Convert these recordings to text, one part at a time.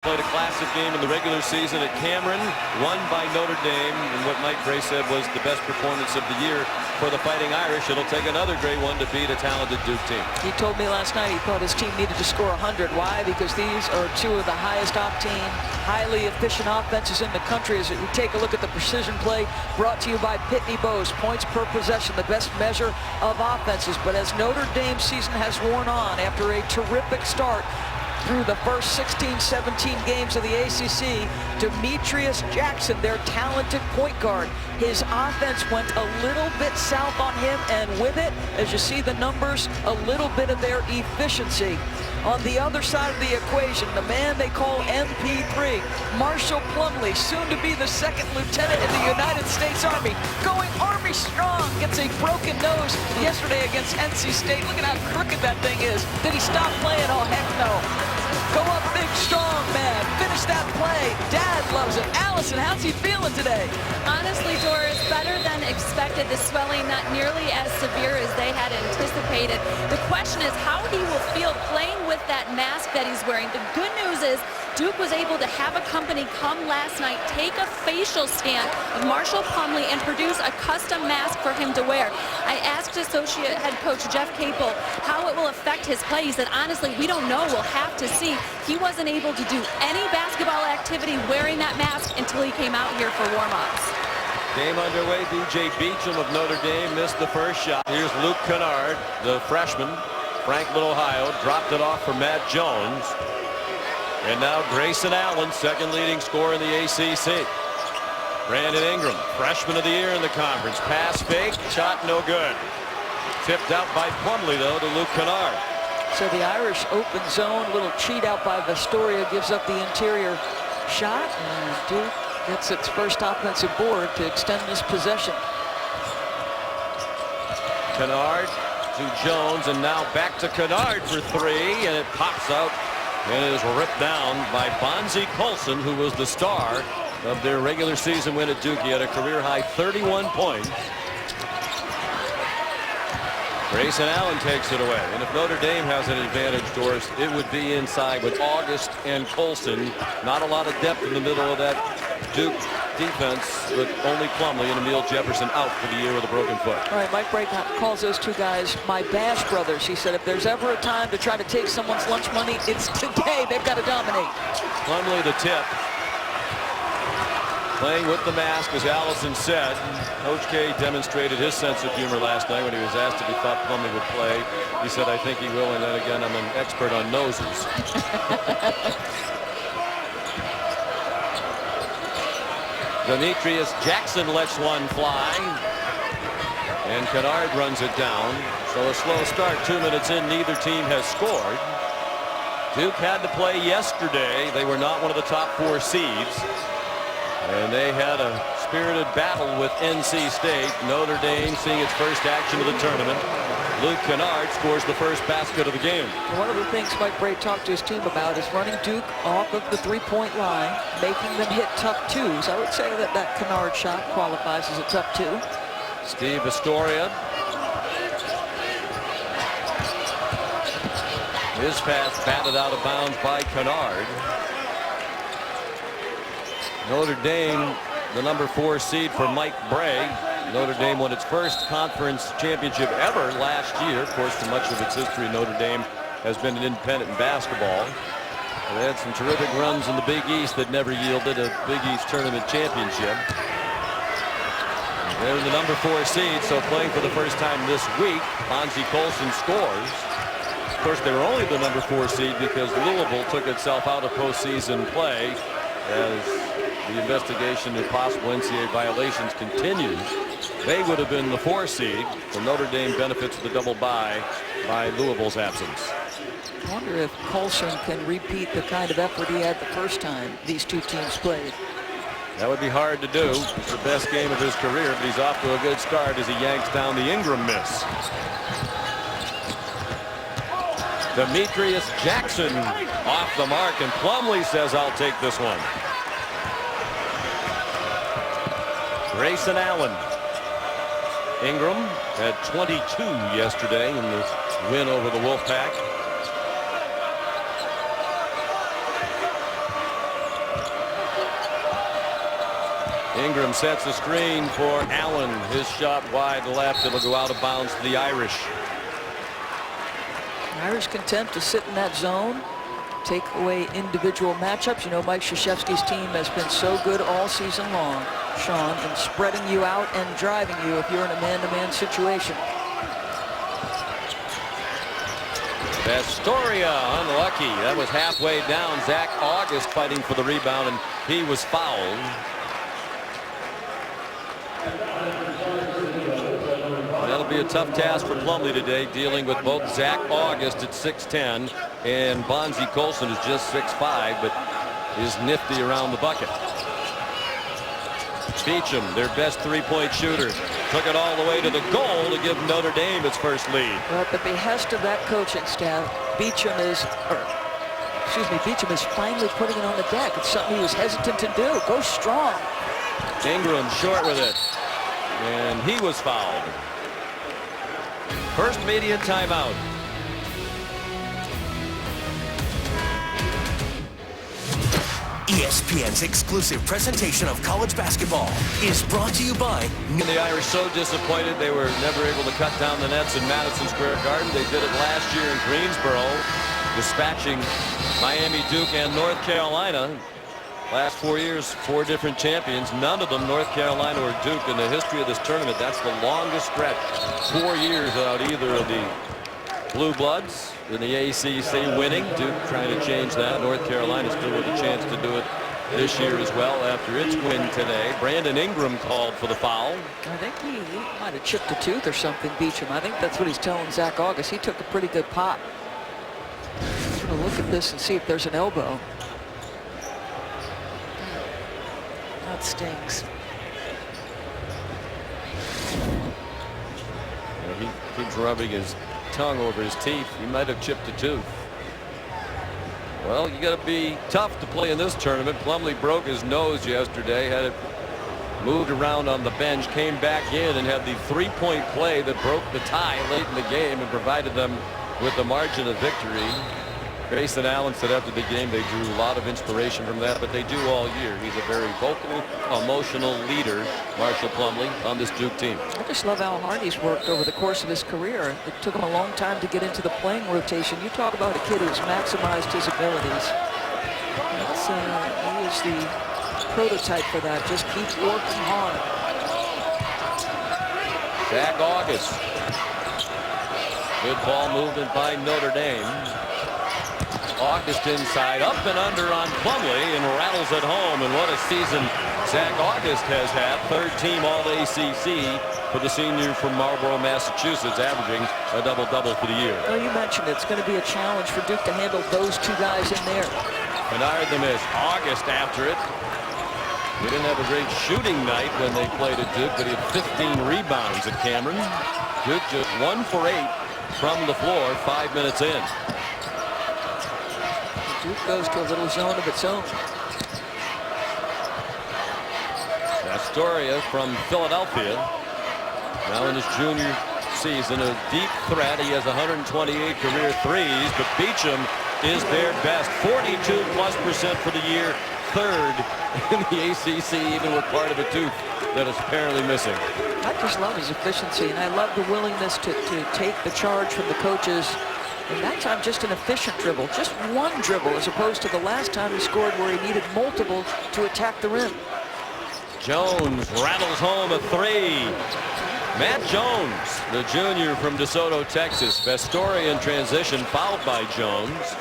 Played a classic game in the regular season at Cameron, won by Notre Dame, and what Mike Gray said was the best performance of the year for the Fighting Irish. It'll take another great one to beat a talented Duke team. He told me last night he thought his team needed to score 100. Why? Because these are two of the highest octane, highly efficient offenses in the country. As we take a look at the precision play brought to you by Pitney Bowes, points per possession, the best measure of offenses. But as Notre Dame's season has worn on after a terrific start through the first 16-17 games of the ACC, Demetrius Jackson, their talented point guard, his offense went a little bit south on him, and with it, as you see the numbers, a little bit of their efficiency. On the other side of the equation, the man they call MP3, Marshall Plumlee, soon to be the second lieutenant in the United States Army, going Army strong, gets a broken nose yesterday against NC State. Look at how crooked that thing is. Did he stop playing? Oh, heck no. Go up big, strong, man. Finish that play. Dad loves it. Allison, how's he feeling today? Honestly, Doris, better than expected. The swelling not nearly as severe as they had anticipated. The question is how he will feel playing with that mask that he's wearing. The good news is Duke was able to have a company come last night, take a facial scan of Marshall Plumlee and produce a custom mask for him to wear. I asked associate head coach Jeff Capel how it will affect his play. He said, honestly, we don't know. We'll have to see. He wasn't able to do any basketball activity wearing that mask until he came out here for warm-ups. Game underway. B.J. Beacham of Notre Dame missed the first shot. Here's Luke Kennard, the freshman, Franklin, Ohio, dropped it off for Matt Jones. And now Grayson Allen, second leading scorer in the ACC. Brandon Ingram, freshman of the year in the conference. Pass fake, shot no good. Tipped out by Plumlee, though, to Luke Kennard. So the Irish open zone, little cheat out by Vastoria, gives up the interior shot, and Duke gets its first offensive board to extend this possession. Kennard to Jones, and now back to Kennard for three, and it pops out and it is ripped down by Bonzie Colson, who was the star of their regular season win at Duke. He had a career-high 31 points. Grayson Allen takes it away. And if Notre Dame has an advantage, Doris, it would be inside with August and Colson. Not a lot of depth in the middle of that Duke defense, with only Plumlee and Emil Jefferson out for the year with a broken foot. All right, Mike Bray calls those two guys my Bash brothers. He said if there's ever a time to try to take someone's lunch money, it's today. They've got to dominate. Plumlee the tip. Playing with the mask, as Allison said. Coach K demonstrated his sense of humor last night when he was asked if he thought Plumlee would play. He said, I think he will, and then again, I'm an expert on noses. Demetrius Jackson lets one fly, and Kennard runs it down. So a slow start, 2 minutes in, neither team has scored. Duke had to play yesterday. They were not one of the top 4 seeds, and they had a spirited battle with NC State. Notre Dame seeing its first action of the tournament. Luke Kennard scores the first basket of the game. One of the things Mike Bray talked to his team about is running Duke off of the three-point line, making them hit tough twos. I would say that that Kennard shot qualifies as a tough two. Steve Vastoria. His pass batted out of bounds by Kennard. Notre Dame, the number 4 seed for Mike Bray. Notre Dame won its first conference championship ever last year. Of course, for much of its history, Notre Dame has been an independent in basketball. They had some terrific runs in the Big East that never yielded a Big East tournament championship. They're the number 4 seed, so playing for the first time this week, Bonzie Colson scores. Of course, they were only the number 4 seed because Louisville took itself out of postseason play as the investigation of possible NCAA violations continues. They would have been the 4 seed, so Notre Dame benefits the double bye by Louisville's absence. I wonder if Colson can repeat the kind of effort he had the first time these two teams played. That would be hard to do. It's the best game of his career, but he's off to a good start as he yanks down the Ingram miss. Demetrius Jackson off the mark, and Plumlee says, I'll take this one. Grayson Allen. Ingram had 22 yesterday in the win over the Wolfpack. Ingram sets the screen for Allen. His shot wide left. It'll go out of bounds to the Irish. Irish content to sit in that zone, take away individual matchups. You know, Mike Krzyzewski's team has been so good all season long, Sean, in spreading you out and driving you if you're in a man-to-man situation. Astoria unlucky. That was halfway down. Zach August fighting for the rebound, and he was fouled. That'll be a tough task for Plumlee today, dealing with both Zach August at 6'10", and Bonzie Colson is just 6'5", but is nifty around the bucket. Beecham, their best three-point shooter, took it all the way to the goal to give Notre Dame its first lead. Well, at the behest of that coaching staff, Beecham is finally putting it on the deck. It's something he was hesitant to do. Go strong. Ingram short with it, and he was fouled. First media timeout. ESPN's exclusive presentation of college basketball is brought to you by... The Irish so disappointed they were never able to cut down the nets in Madison Square Garden. They did it last year in Greensboro, dispatching Miami, Duke, and North Carolina. Last 4 years, 4 different champions. None of them North Carolina or Duke in the history of this tournament. That's the longest stretch. 4 years without either of the Blue Bloods in the ACC winning. Duke trying to change that. North Carolina still with a chance to do it this year as well after its win today. Brandon Ingram called for the foul. I think he might have chipped a tooth or something, Beecham. I think that's what he's telling Zach August. He took a pretty good pop. I'm going to look at this and see if there's an elbow. That stings. He keeps rubbing his tongue over his teeth. He might have chipped a tooth. Well, you got to be tough to play in this tournament. Plumlee broke his nose yesterday, had it moved around on the bench, came back in and had the three-point play that broke the tie late in the game and provided them with the margin of victory. Grayson Allen said after the game they drew a lot of inspiration from that, but they do all year. He's a very vocal, emotional leader, Marshall Plumlee, on this Duke team. I just love how hard he's worked over the course of his career. It took him a long time to get into the playing rotation. You talk about a kid who's maximized his abilities. He is the prototype for that. Just keep working hard. Zach August. Good ball movement by Notre Dame. August inside, up and under on Plumlee, and rattles it home. And what a season Zach August has had. Third team All-ACC for the senior from Marlborough, Massachusetts, averaging a double-double for the year. Well, you mentioned it's going to be a challenge for Duke to handle those two guys in there. Bernard the miss. August after it. He didn't have a great shooting night when they played at Duke, but he had 15 rebounds at Cameron. Duke just 1 for 8 from the floor, 5 minutes in. Duke goes to a little zone of its own. Astoria from Philadelphia, now in his junior season, a deep threat. He has 128 career threes, but Beecham is their best, 42+% for the year, third in the ACC, even with part of a tooth that is apparently missing. I just love his efficiency, and I love the willingness to take the charge from the coaches. And that time, just an efficient dribble, just one dribble, as opposed to the last time he scored where he needed multiple to attack the rim. Jones rattles home a three. Matt Jones, the junior from DeSoto, Texas. Astoria in transition, fouled by Jones.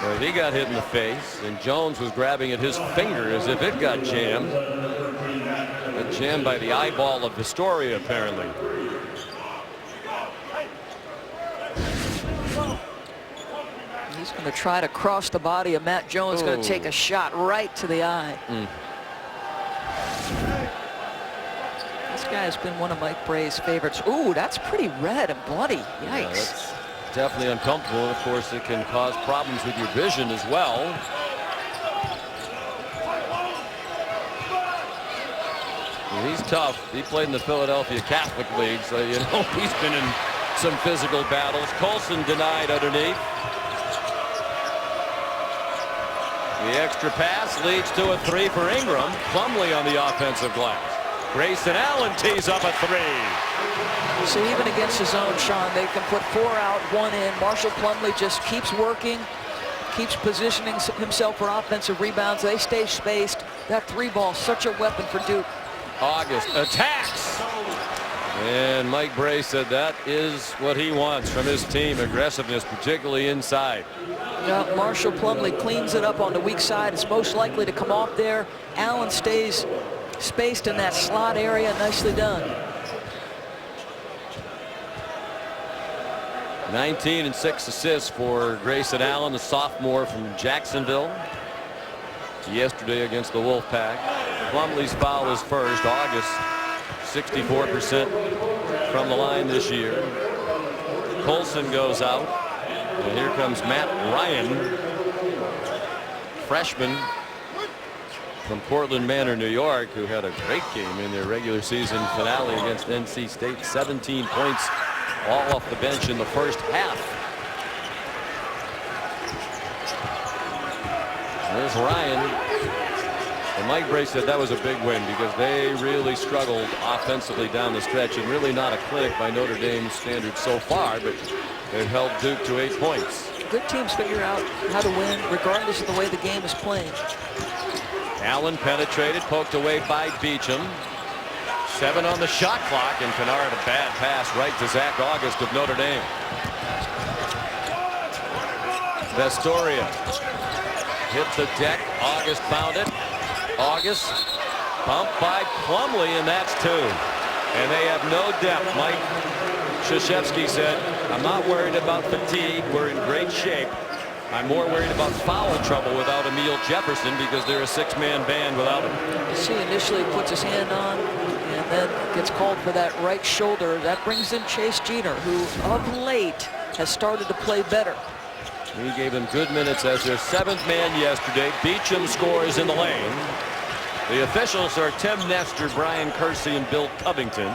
Well, he got hit in the face, and Jones was grabbing at his finger as if it got jammed. Got jammed by the eyeball of Astoria, apparently. He's going to try to cross the body of Matt Jones. Going to take a shot right to the eye. This guy has been one of Mike Bray's favorites. Ooh, that's pretty red and bloody. Yikes. Yeah, that's definitely uncomfortable. Of course, it can cause problems with your vision as well. He's tough. He played in the Philadelphia Catholic League, so you know he's been in some physical battles. Colson denied underneath. The extra pass leads to a 3 for Ingram. Plumlee on the offensive glass. Grayson Allen tees up a 3. See, even against his own, Sean, they can put 4 out, 1 in. Marshall Plumlee just keeps working, keeps positioning himself for offensive rebounds. They stay spaced. That 3 ball, such a weapon for Duke. August attacks. And Mike Bray said that is what he wants from his team, aggressiveness, particularly inside. Now, Marshall Plumlee cleans it up on the weak side. It's most likely to come off there. Allen stays spaced in that slot area. Nicely done. 19 and 6 assists for Grayson Allen, the sophomore from Jacksonville. Yesterday against the Wolfpack. Plumlee's foul is first. August, 64% from the line this year. Colson goes out. And here comes Matt Ryan, freshman from Portland Manor, New York, who had a great game in their regular season finale against NC State. 17 points all off the bench in the first half. There's Ryan. And Mike Bray said that was a big win because they really struggled offensively down the stretch, and really not a clinic by Notre Dame's standards so far, but they've held Duke to 8 points. Good teams figure out how to win regardless of the way the game is playing. Allen penetrated, poked away by Beecham. 7 on the shot clock, and Kennard a bad pass right to Zach August of Notre Dame. Vestoria hit the deck. August found it. August pumped by Plumlee, and that's 2. And they have no depth. Mike Krzyzewski said, I'm not worried about fatigue. We're in great shape. I'm more worried about foul trouble without Emil Jefferson because they're a 6-man band without him. You see, initially puts his hand on and then gets called for that right shoulder. That brings in Chase Jeter, who of late has started to play better. He gave them good minutes as their 7th man yesterday. Beecham scores in the lane. The officials are Tim Nestor, Brian Kersey, and Bill Covington.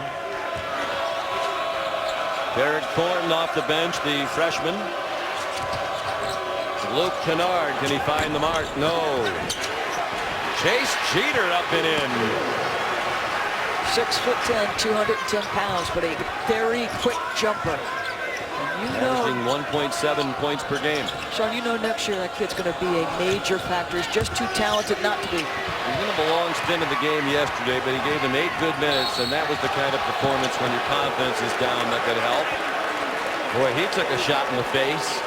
Derek Thornton off the bench, the freshman. Luke Kennard, can he find the mark? No. Chase Jeter up and in. 6'10", 210 pounds, but a very quick jumper. And you know, averaging 1.7 points per game. Sean, you know next year that kid's going to be a major factor. He's just too talented not to be. He didn't have a long stint in the game yesterday, but he gave them 8 good minutes, and that was the kind of performance when your confidence is down that could help. Boy, he took a shot in the face.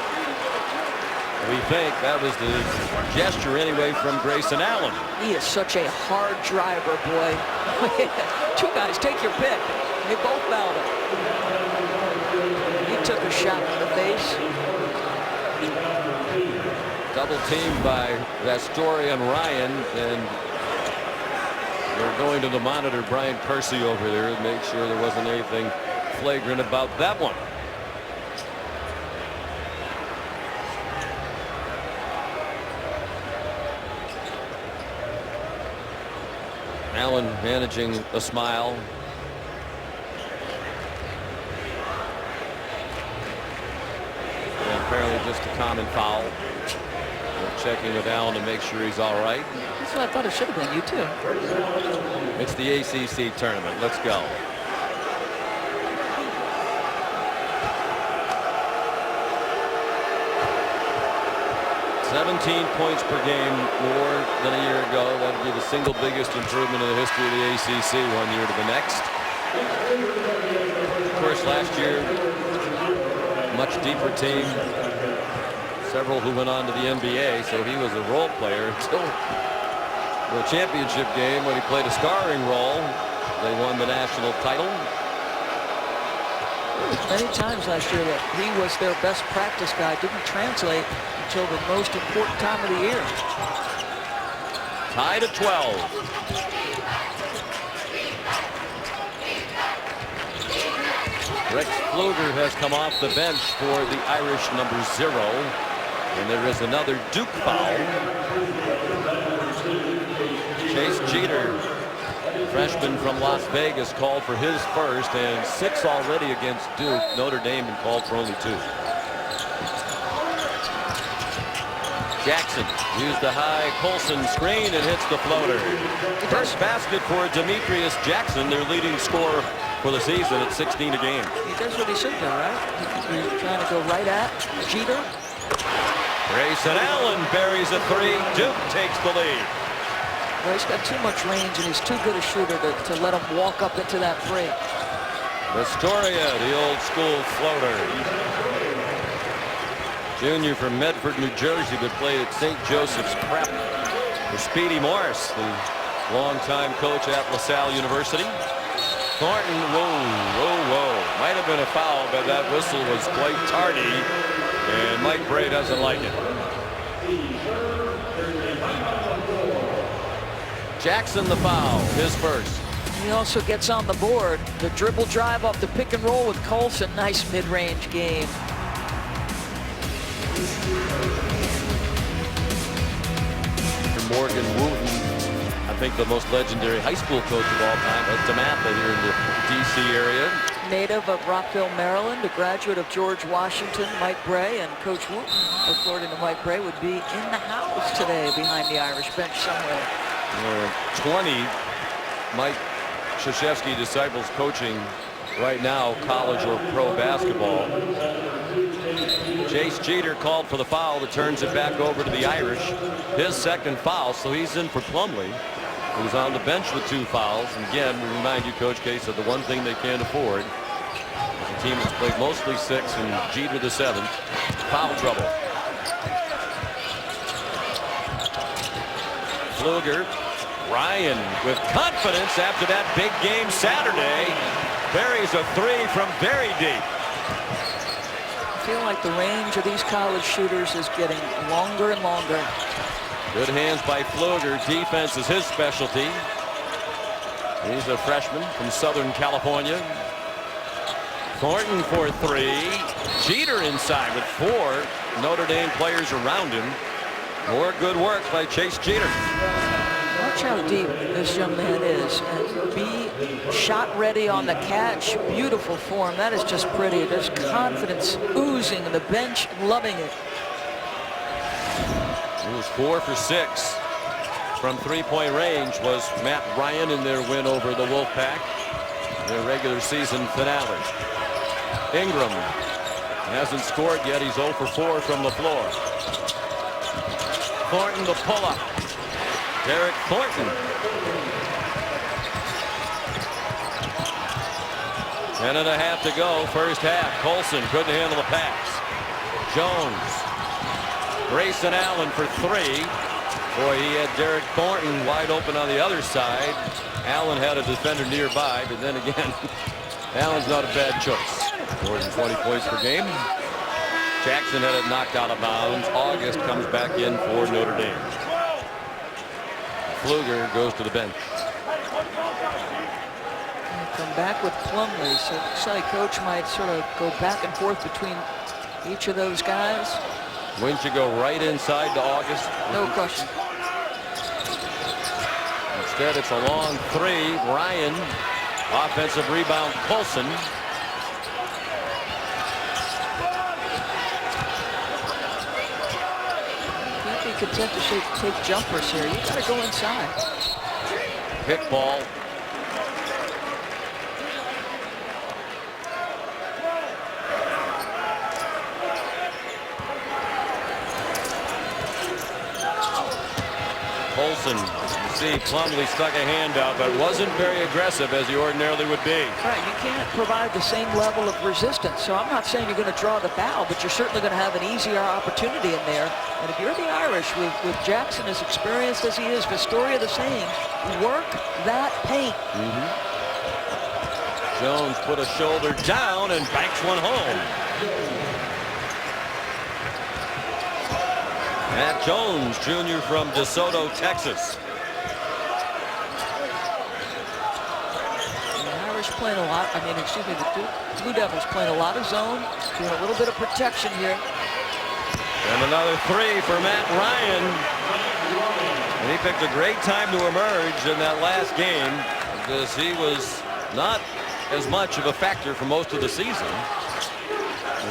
We think that was the gesture anyway from Grayson Allen. He is such a hard driver, boy. 2 guys, take your pick. They both fouled him. He took a shot in the face. Double teamed by Vestoria and Ryan, and they're going to the monitor, Brian Kersey over there, to make sure there wasn't anything flagrant about that one. Allen managing a smile. And apparently just a common foul. We're checking with Allen to make sure he's all right. That's what I thought it should have been. You too. It's the ACC tournament. Let's go. "17 points per game more than a year ago. That would be the single biggest improvement in the history of the ACC one year to the next. Of course, last year, much deeper team. Several who went on to the NBA, so he was a role player until the championship game when he played a scoring role. They won the national title. Many times last year that he was their best practice guy. Didn't translate until the most important time of the year. Tied at 12. Rex Pfluger has come off the bench for the Irish number 0. And there is another Duke foul. Chase Jeter, freshman from Las Vegas, called for his first, and 6 already against Duke. Notre Dame been called for only 2. Jackson used the high Colson screen and hits the floater. First basket for Demetrius Jackson, their leading scorer for the season at 16 a game. He does what he should do, right? He's trying to go right at Jeter. Grayson Allen buries a three. Duke takes the lead. Well, he's got too much range, and he's too good a shooter to let him walk up into that three. Astoria, the old school floater. Junior from Medford, New Jersey, but played at St. Joseph's Prep for Speedy Morris, the longtime coach at LaSalle University. Thornton, whoa. Might have been a foul, but that whistle was quite tardy, and Mike Bray doesn't like it. Jackson the foul, his first. He also gets on the board. The dribble drive off the pick and roll with Colson. Nice mid-range game. Morgan Wooten, I think the most legendary high school coach of all time at DeMatha here in the D.C. area. Native of Rockville, Maryland, a graduate of George Washington, Mike Bray, and Coach Wooten, according to Mike Bray, would be in the house today behind the Irish bench somewhere. 20 Mike Krzyzewski disciples coaching right now, college or pro basketball. Chase Jeter called for the foul that turns it back over to the Irish. His second foul, so he's in for Plumlee, who's on the bench with 2 fouls. And again, we remind you, Coach K said the one thing they can't afford is a team that's played mostly 6 and Jeter the 7th. Foul trouble. Pfluger. Ryan with confidence after that big game Saturday. Buries a 3 from very deep. I feel like the range of these college shooters is getting longer and longer. Good hands by Pfluger. Defense is his specialty. He's a freshman from Southern California. Thornton for 3. Jeter inside with 4 Notre Dame players around him. More good work by Chase Jeter. Watch how deep this young man is, and be shot ready on the catch. Beautiful form. That is just pretty. There's confidence oozing, and the bench loving it. It was 4 for 6 from 3-point range was Matt Ryan in their win over the Wolfpack, their regular season finale. Ingram hasn't scored yet. He's 0 for 4 from the floor. Thornton the pull-up. Derek Thornton. 10.5 to go, first half. Colson couldn't handle the pass. Jones. Grayson Allen for 3. Boy, he had Derek Thornton wide open on the other side. Allen had a defender nearby, but then again, Allen's not a bad choice. More than 20 points per game. Jackson had it knocked out of bounds. August comes back in for Notre Dame. Pfluger goes to the bench. Come back with Plumlee, so it looks like Coach might sort of go back and forth between each of those guys. Wynn should go right inside to August. No question. Instead, it's a long 3. Ryan, offensive rebound, Colson. Content to take jumpers here. You got to go inside. Pick ball. Colson, you see Plumlee stuck a hand out, but wasn't very aggressive as he ordinarily would be. Right, you can't provide the same level of resistance. So I'm not saying you're going to draw the foul, but you're certainly going to have an easier opportunity in there. And if you're the Irish, with Jackson as experienced as he is, Astoria the same, work that paint. Jones put a shoulder down and banks one home. Matt Jones, junior from DeSoto, Texas. The Irish playing a lot. I mean, excuse me, the Blue Devils playing a lot of zone, doing a little bit of protection here. And another 3 for Matt Ryan. And he picked a great time to emerge in that last game because he was not as much of a factor for most of the season.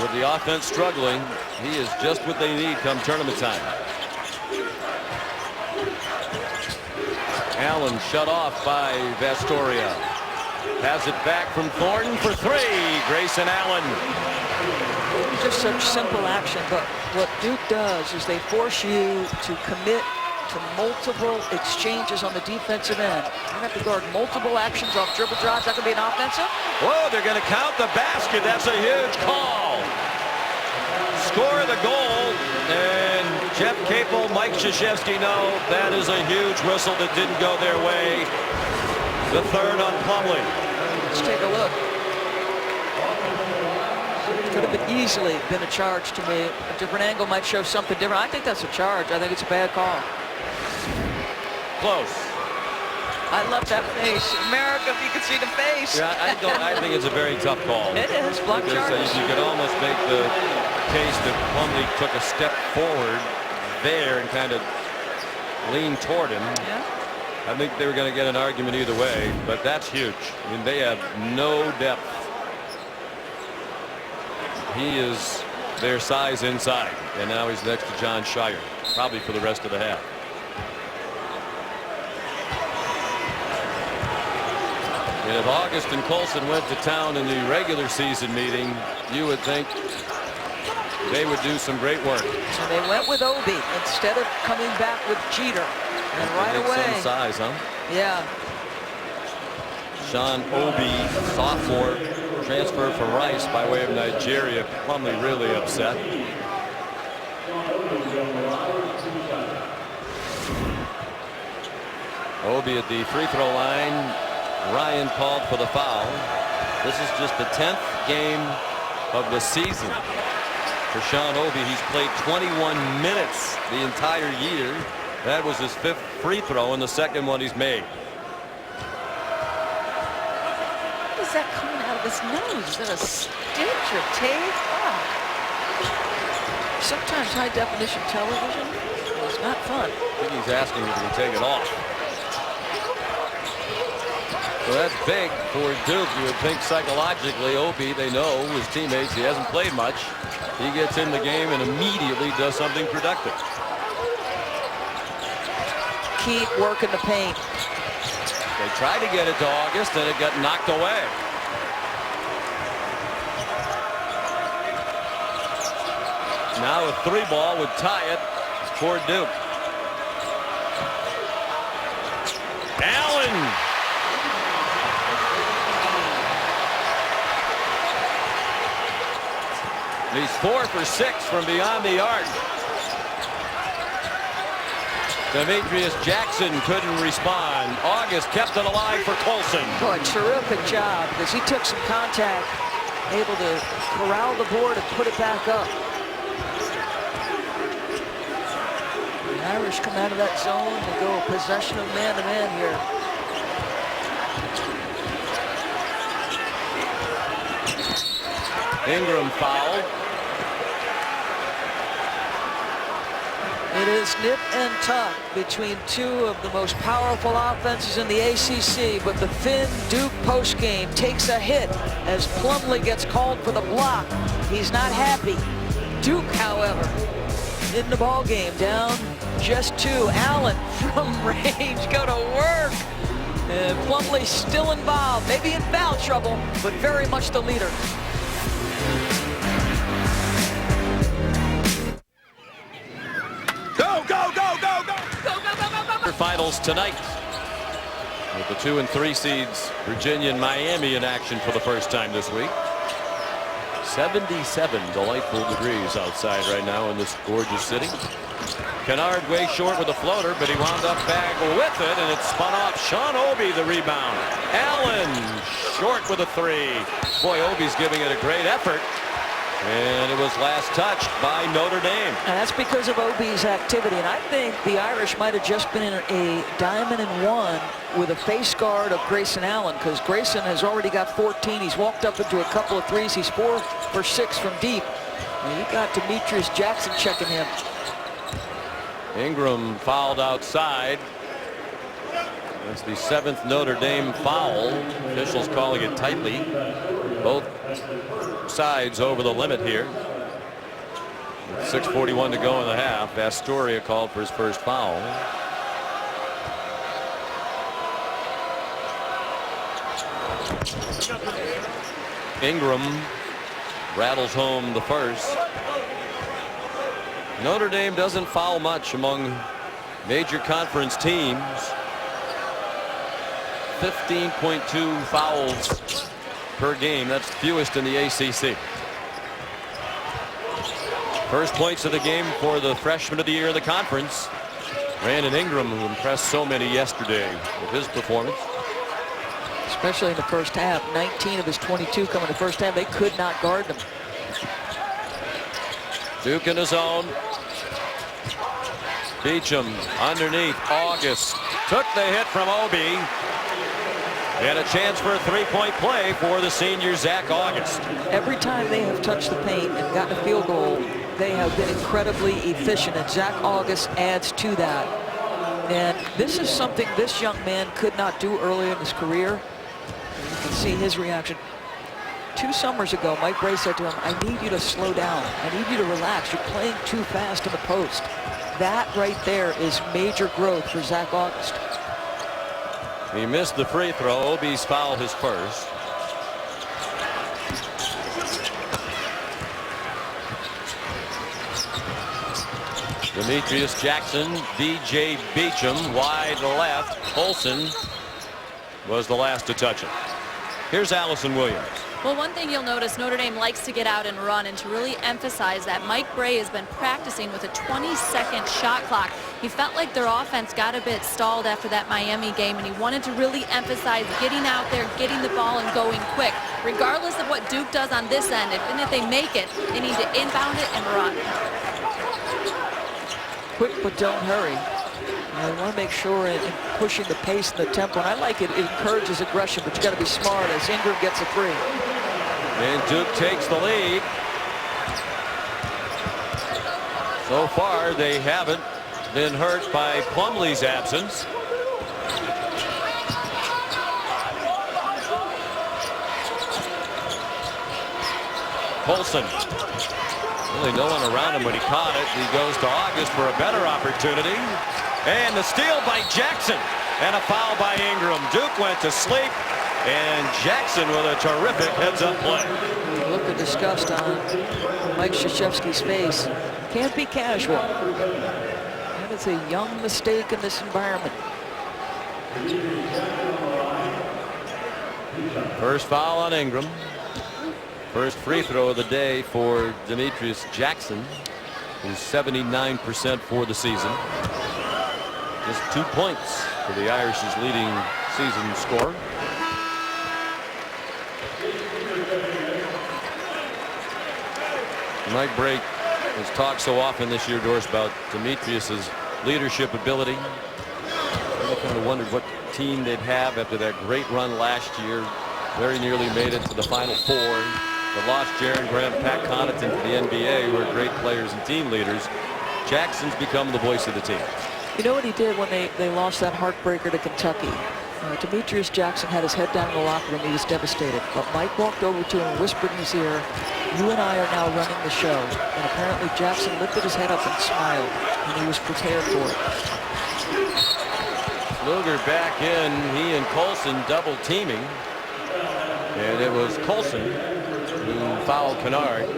With the offense struggling, he is just what they need come tournament time. Allen shut off by Vastoria. Has it back from Thornton for three. Grayson Allen. Just such simple action, but what Duke does is they force you to commit to multiple exchanges on the defensive end. You have to guard multiple actions off dribble drives. That could be an offensive. Whoa, they're going to count the basket. That's a huge call. Score the goal, and Jeff Capel, Mike Krzyzewski know that is a huge whistle that didn't go their way. The third on Plumlee. Let's take a look. Could have been easily been a charge to me. A different angle might show something different. I think that's a charge. I think it's a bad call. Close. I love that face. America, if you could see the face. Yeah, I think it's a very tough call. It is. Block charges. You could almost make the case that Plumlee took a step forward there and kind of leaned toward him. Yeah. I think they were going to get an argument either way, but that's huge. I mean, they have no depth. He is their size inside, and now he's next to John Shire, probably for the rest of the half. And if August and Colson went to town in the regular season meeting, you would think they would do some great work. So they went with Obi instead of coming back with Jeter. And right away. Some size, huh? Yeah. Sean Obi, sophomore, transfer from Rice by way of Nigeria. Plumlee really upset. Obi at the free throw line. Ryan called for the foul. This is just the 10th game of the season for Sean Obi. He's played 21 minutes the entire year. That was his 5th free throw and the 2nd one he's made. What is that coming out of his nose? Is that a stitch or tape? Wow. Sometimes high definition television is not fun. I think he's asking if he can take it off. So that's big for Duke. You would think psychologically, Obi, they know his teammates. He hasn't played much. He gets in the game and immediately does something productive. Keep working the paint. They tried to get it to August and it got knocked away. Now a 3-ball would tie it for Duke. Allen. He's 4 for 6 from beyond the arc. Demetrius Jackson couldn't respond. August kept it alive for Colson. Boy, terrific job because he took some contact, able to corral the board and put it back up. The Irish come out of that zone and go possession of man-to-man here. Ingram fouled. It is nip and tuck between two of the most powerful offenses in the ACC, but the Finn Duke postgame takes a hit as Plumlee gets called for the block. He's not happy. Duke, however, in the ball game, down just 2. Allen from range, go to work. And Plumlee still involved, maybe in foul trouble, but very much the leader. Finals tonight with the 2 and 3 seeds Virginia and Miami in action for the first time this week. 77 delightful degrees outside right now in this gorgeous city. Kennard way short with a floater, but he wound up back with it and it spun off. Sean Obi the rebound. Allen short with a 3. Boy, Obi's giving it a great effort. And it was last touched by Notre Dame. And that's because of Obi's activity. And I think the Irish might have just been in a diamond and 1 with a face guard of Grayson Allen, because Grayson has already got 14. He's walked up into a couple of threes. He's 4 for 6 from deep. And you got Demetrius Jackson checking him. Ingram fouled outside. That's the 7th Notre Dame foul. Officials calling it tightly. Both sides over the limit here. With 6:41 to go in the half. Vastoria called for his first foul. Ingram rattles home the first. Notre Dame doesn't foul much among major conference teams. 15.2 fouls per game. That's fewest in the ACC. First points of the game for the freshman of the year in the conference. Brandon Ingram, who impressed so many yesterday with his performance. Especially in the first half. 19 of his 22 come in the first half. They could not guard them. Duke in his own. Beecham underneath. August took the hit from Obi. And a chance for a three-point play for the senior Zach August. Every time they have touched the paint and gotten a field goal, they have been incredibly efficient, and Zach August adds to that. And this is something this young man could not do earlier in his career. You can see his reaction. 2 summers ago, Mike Brey said to him, I need you to slow down. I need you to relax. You're playing too fast in the post. That right there is major growth for Zach August. He missed the free throw. Obi's fouled his first. Demetrius Jackson, DJ Beecham, wide left. Colson was the last to touch it. Here's Allison Williams. Well, one thing you'll notice, Notre Dame likes to get out and run, and to really emphasize that, Mike Brey has been practicing with a 20-second shot clock. He felt like their offense got a bit stalled after that Miami game, and he wanted to really emphasize getting out there, getting the ball, and going quick. Regardless of what Duke does on this end, even if they make it, they need to inbound it and run. Quick, but don't hurry. I want to make sure in pushing the pace and the tempo. And I like it. It encourages aggression, but you got to be smart as Ingram gets a free. And Duke takes the lead. So far, they haven't been hurt by Plumlee's absence. Colson. Really no one around him when he caught it. He goes to August for a better opportunity. And the steal by Jackson. And a foul by Ingram. Duke went to sleep. And Jackson with a terrific heads-up play. Look at disgust on Mike Krzyzewski's face. Can't be casual. That is a young mistake in this environment. First foul on Ingram. First free throw of the day for Demetrius Jackson, who's 79% for the season. Just 2 points for the Irish's leading season scorer. Mike Brey has talked so often this year, Doris, about Demetrius's leadership ability. I kind of wondered what team they'd have after that great run last year. Very nearly made it to the Final Four. The lost Jaron Graham, Pat Connaughton to the NBA, who are great players and team leaders. Jackson's become the voice of the team. You know what he did when they lost that heartbreaker to Kentucky? Demetrius Jackson had his head down in the locker room. He was devastated. But Mike walked over to him and whispered in his ear, you and I are now running the show. And apparently Jackson lifted his head up and smiled, and he was prepared for it. Luger back in. He and Colson double teaming. And it was Colson who fouled Kennard.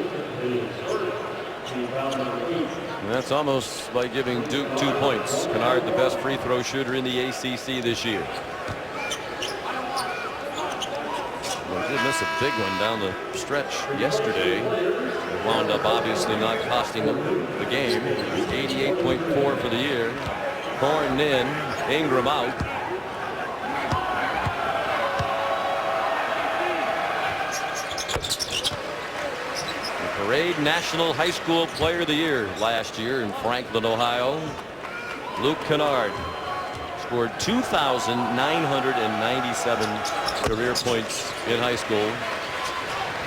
And that's almost like giving Duke 2 points. Kennard, the best free throw shooter in the ACC this year. Well, he did miss a big one down the stretch yesterday. It wound up obviously not costing them the game. 88.4 for the year. Horn in, Ingram out. Parade National High School Player of the Year last year in Franklin, Ohio. Luke Kennard scored 2,997 career points in high school.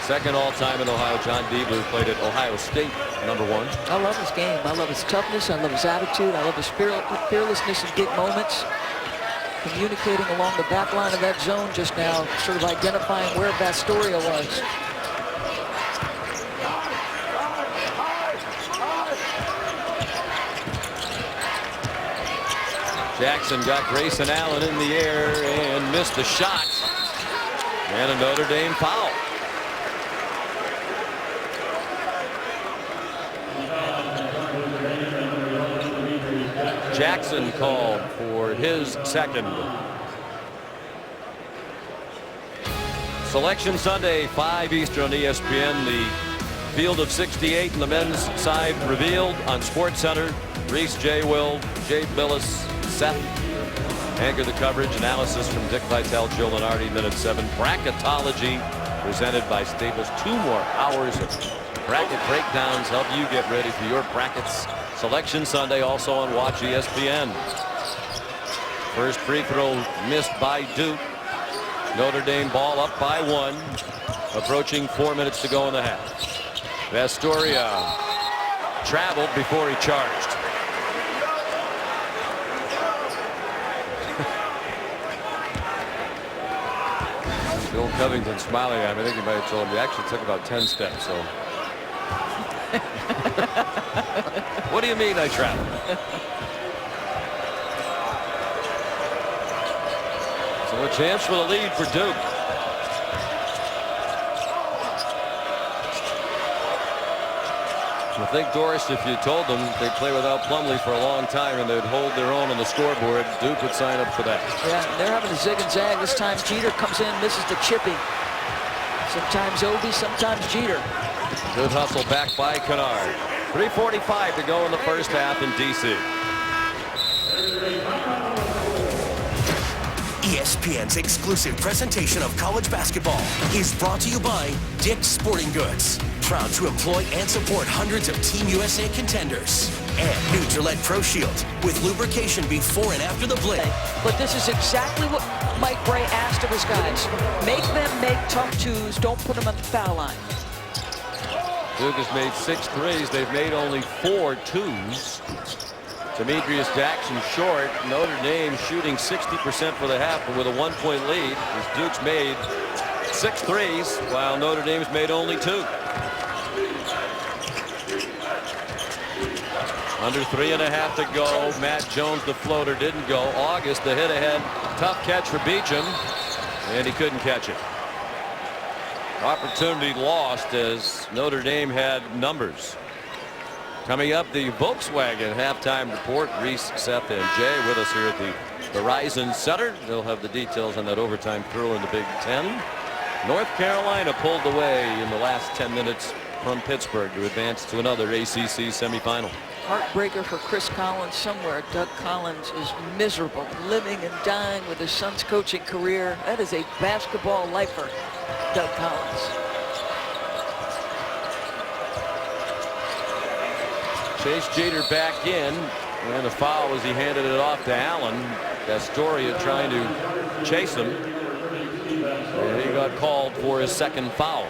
Second all-time in Ohio. John Diebler played at Ohio State, #1. I love his game. I love his toughness. I love his attitude. I love his fearlessness in big moments. Communicating along the back line of that zone just now, sort of identifying where Vastoria was. Jackson got Grayson Allen in the air and missed the shot. And a Notre Dame foul. Jackson called for his second. Selection Sunday, 5 Eastern on ESPN. The field of 68 in the men's side revealed on SportsCenter. Reese, J. Will, Jay Billis, Seth anchor the coverage. Analysis from Dick Vitale, Joe Lenardi. Minute 7. Bracketology presented by Staples. 2 more hours of bracket breakdowns help you get ready for your brackets. Selection Sunday also on Watch ESPN. First free throw missed by Duke. Notre Dame ball up by 1. Approaching 4 minutes to go in the half. Vastoria traveled before he charged. Bill Covington smiling at him. I think he might have told him he actually took about 10 steps. So. What do you mean I traveled? So a chance for the lead for Duke. I think, Doris, if you told them they'd play without Plumlee for a long time and they'd hold their own on the scoreboard, Duke would sign up for that. Yeah, they're having a zig and zag. This time Jeter comes in, misses the chippy. Sometimes Obi, sometimes Jeter. Good hustle back by Kennard. 3:45 to go in the first half in D.C. ESPN's exclusive presentation of college basketball is brought to you by Dick's Sporting Goods. Proud to employ and support hundreds of Team USA contenders. And new Gillette Pro Shield with lubrication before and after the blade. But this is exactly what Mike Bray asked of his guys. Make them make tough twos. Don't put them on the foul line. Duke has made 6 threes. They've made only 4 twos. Demetrius Jackson short. Notre Dame shooting 60% for the half, but with a 1-point lead. As Duke's made 6 threes, while Notre Dame's made only 2. Under 3.5 to go. Matt Jones, the floater, didn't go. August, the hit ahead. Tough catch for Beecham, and he couldn't catch it. Opportunity lost as Notre Dame had numbers. Coming up, the Volkswagen halftime report. Reese, Seth, and Jay with us here at the Verizon Center. They'll have the details on that overtime throw in the Big Ten. North Carolina pulled away in the last 10 minutes from Pittsburgh to advance to another ACC semifinal. Heartbreaker for Chris Collins somewhere. Doug Collins is miserable, living and dying with his son's coaching career. That is a basketball lifer, Doug Collins. Chase Jeter back in, and a foul as he handed it off to Allen. Astoria trying to chase him, and he got called for his second foul.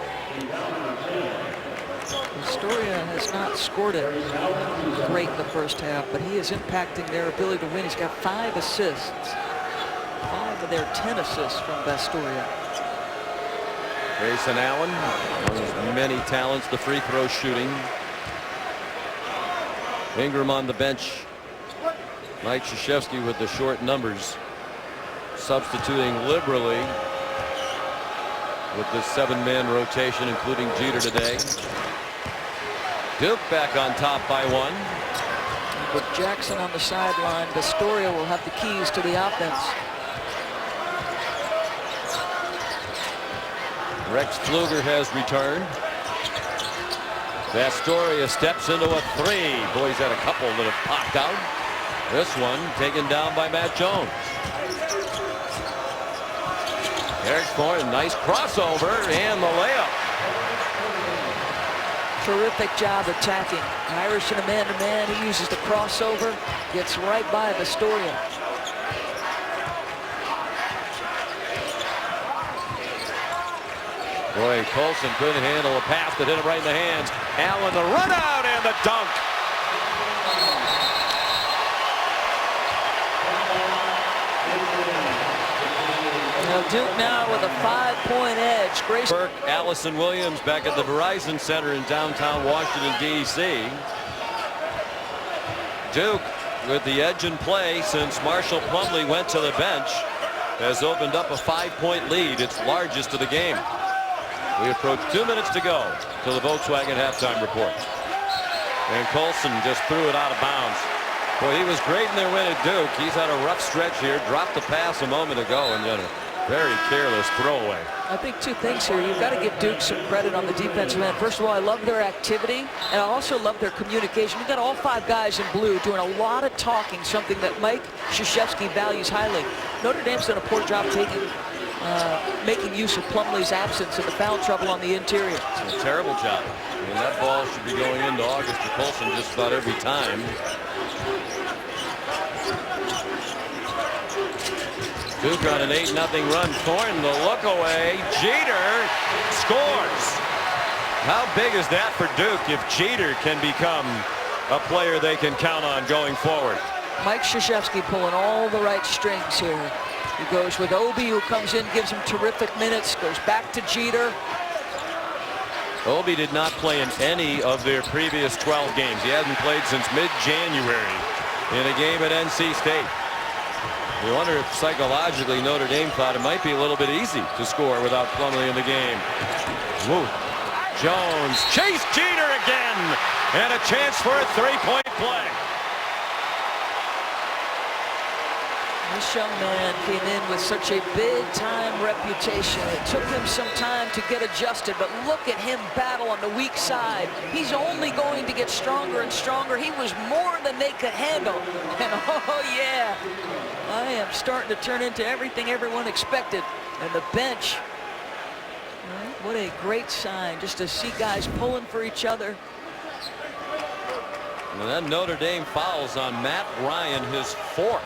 Astoria has not scored it great in the first half, but he is impacting their ability to win. He's got 5 assists. 5 of their 10 assists from Astoria. Grayson Allen, one of his many talents, the free throw shooting. Ingram on the bench. Mike Krzyzewski with the short numbers, substituting liberally with this 7-man rotation, including Jeter today. Duke back on top by 1. With Jackson on the sideline, Astoria will have the keys to the offense. Rex Pfluger has returned. Astoria steps into a 3. Boy, he's had a couple that have popped out. This one taken down by Matt Jones. Eric Thorne, nice crossover and the layup. Terrific job attacking. Irish in a man-to-man. He uses the crossover. Gets right by Astoria. Boy, Colson couldn't handle a pass that hit him right in the hands. Allen, the run out and the dunk. Duke now with a 5-point edge. Grace Burke, Allison Williams back at the Verizon Center in downtown Washington, D.C. Duke with the edge in play since Marshall Plumlee went to the bench. has opened up a 5-point lead, its largest of the game. We approach 2 minutes to go to the Volkswagen halftime report. And Colson just threw it out of bounds. Boy, he was great in their win at Duke. He's had a rough stretch here. Dropped the pass a moment ago and then a very careless throwaway. I think two things here. You've got to give Duke some credit on the defensive end. First of all, I love their activity, and I also love their communication. You've got all 5 guys in blue doing a lot of talking, something that Mike Krzyzewski values highly. Notre Dame's done a poor job making use of Plumlee's absence and the foul trouble on the interior. It's a terrible job. I mean, that ball should be going into August to Colson just about every time. Duke on an 8-0 run. Thornton the look away. Jeter scores. How big is that for Duke if Jeter can become a player they can count on going forward? Mike Krzyzewski pulling all the right strings here. He goes with Obi, who comes in, gives him terrific minutes, goes back to Jeter. Obi did not play in any of their previous 12 games. He hasn't played since mid-January in a game at NC State. You wonder if psychologically Notre Dame thought it might be a little bit easy to score without Plumlee in the game. Woo. Jones chased Jeter again, and a chance for a 3-point play. This young man came in with such a big-time reputation. It took him some time to get adjusted, but look at him battle on the weak side. He's only going to get stronger and stronger. He was more than they could handle. And oh yeah, I am starting to turn into everything everyone expected. And the bench, what a great sign just to see guys pulling for each other. And then Notre Dame fouls on Matt Ryan, his 4th.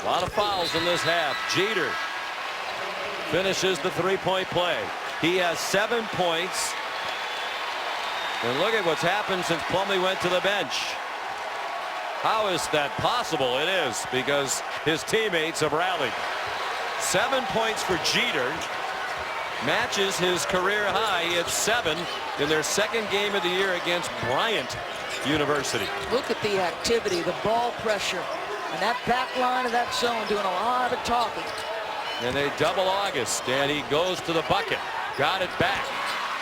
A lot of fouls in this half. Jeter finishes the 3-point play. He has 7 points. And look at what's happened since Plumlee went to the bench. How is that possible? It is, because his teammates have rallied. 7 points for Jeter. Matches his career high at 7 in their 2nd game of the year against Bryant University. Look at the activity, the ball pressure. And that back line of that zone doing a lot of talking. And they double August, and he goes to the bucket. Got it back.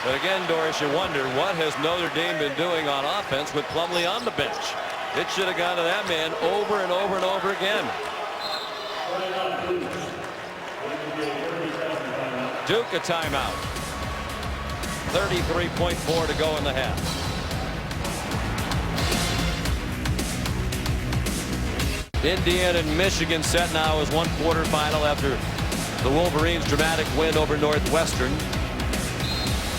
But again, Doris, you wonder, what has Notre Dame been doing on offense with Plumlee on the bench? It should have gone to that man over and over and over again. Duke a timeout. 33.4 to go in the half. Indiana and Michigan set now as 1 quarterfinal after the Wolverines' dramatic win over Northwestern.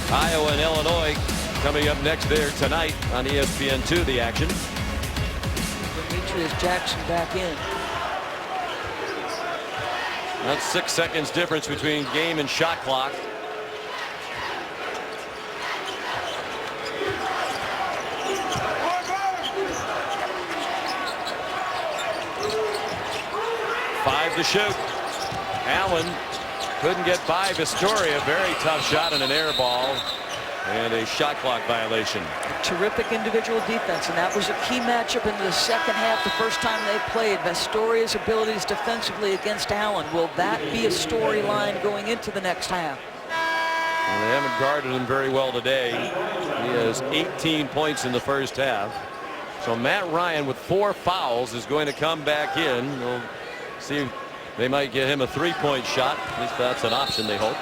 Iowa and Illinois coming up next there tonight on ESPN2, the action. Demetrius Jackson back in. That's 6 seconds difference between game and shot clock. To shoot. Allen couldn't get by Vistoria. Very tough shot and an air ball and a shot clock violation. Terrific individual defense, and that was a key matchup in the 2nd half. The first time they played. Vistoria's abilities defensively against Allen. Will that be a storyline going into the next half? Well, they haven't guarded him very well today. He has 18 points in the first half. So Matt Ryan with 4 fouls is going to come back in. We'll see if they might get him a 3-point shot. At least that's an option, they hope.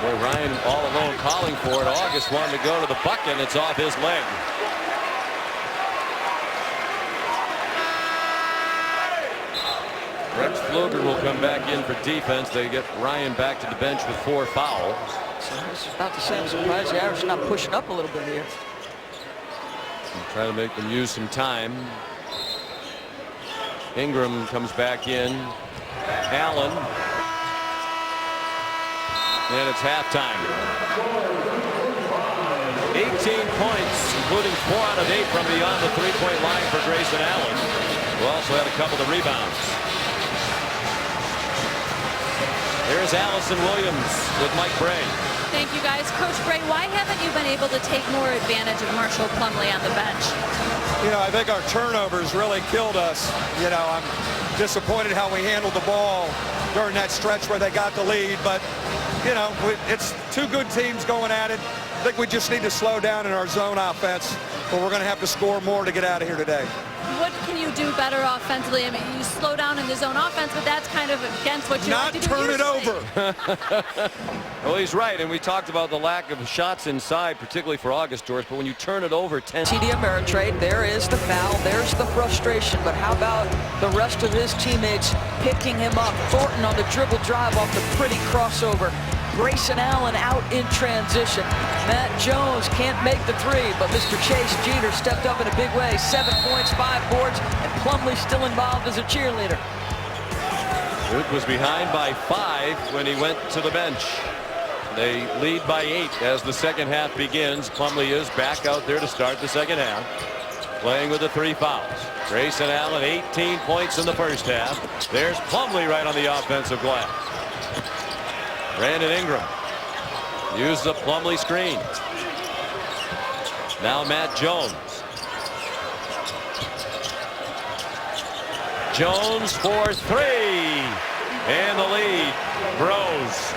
Boy, Ryan all alone calling for it. August wanted to go to the bucket, and it's off his leg. Rex Pfluger will come back in for defense. They get Ryan back to the bench with 4 fouls. So I was about to say, I'm surprised the Irish are not pushing up a little bit here. Try to make them use some time. Ingram comes back in. Allen. And it's halftime. 18 points, including 4 out of 8 from beyond the 3-point line for Grayson Allen, who also had a couple of rebounds. Here's Allison Williams with Mike Bray. Thank you, guys. Coach Bray, why haven't you been able to take more advantage of Marshall Plumlee on the bench? You know, I think our turnovers really killed us. You know, I'm disappointed how we handled the ball during that stretch where they got the lead. But, you know, it's two good teams going at it. I think we just need to slow down in our zone offense, but we're going to have to score more to get out of here today. What can you do better offensively? I mean, you slow down in the zone offense, but that's kind of against what you Not like to do turn it usually. over. Well, he's right, and we talked about the lack of shots inside, particularly for August, Doris, but when you turn it over 10... TD Ameritrade, there is the foul, there's the frustration, but how about the rest of his teammates picking him up? Thornton on the dribble drive off the pretty crossover. Grayson Allen out in transition. Matt Jones can't make the three, but Mr. Chase Jeter stepped up in a big way. 7 points, 5 boards, and Plumlee still involved as a cheerleader. Duke was behind by 5 when he went to the bench. They lead by 8 as the second half begins. Plumlee is back out there to start the second half, playing with the 3 fouls. Grayson Allen, 18 points in the first half. There's Plumlee right on the offensive glass. Brandon Ingram uses a Plumlee screen. Now Matt Jones. Jones for 3. And the lead grows.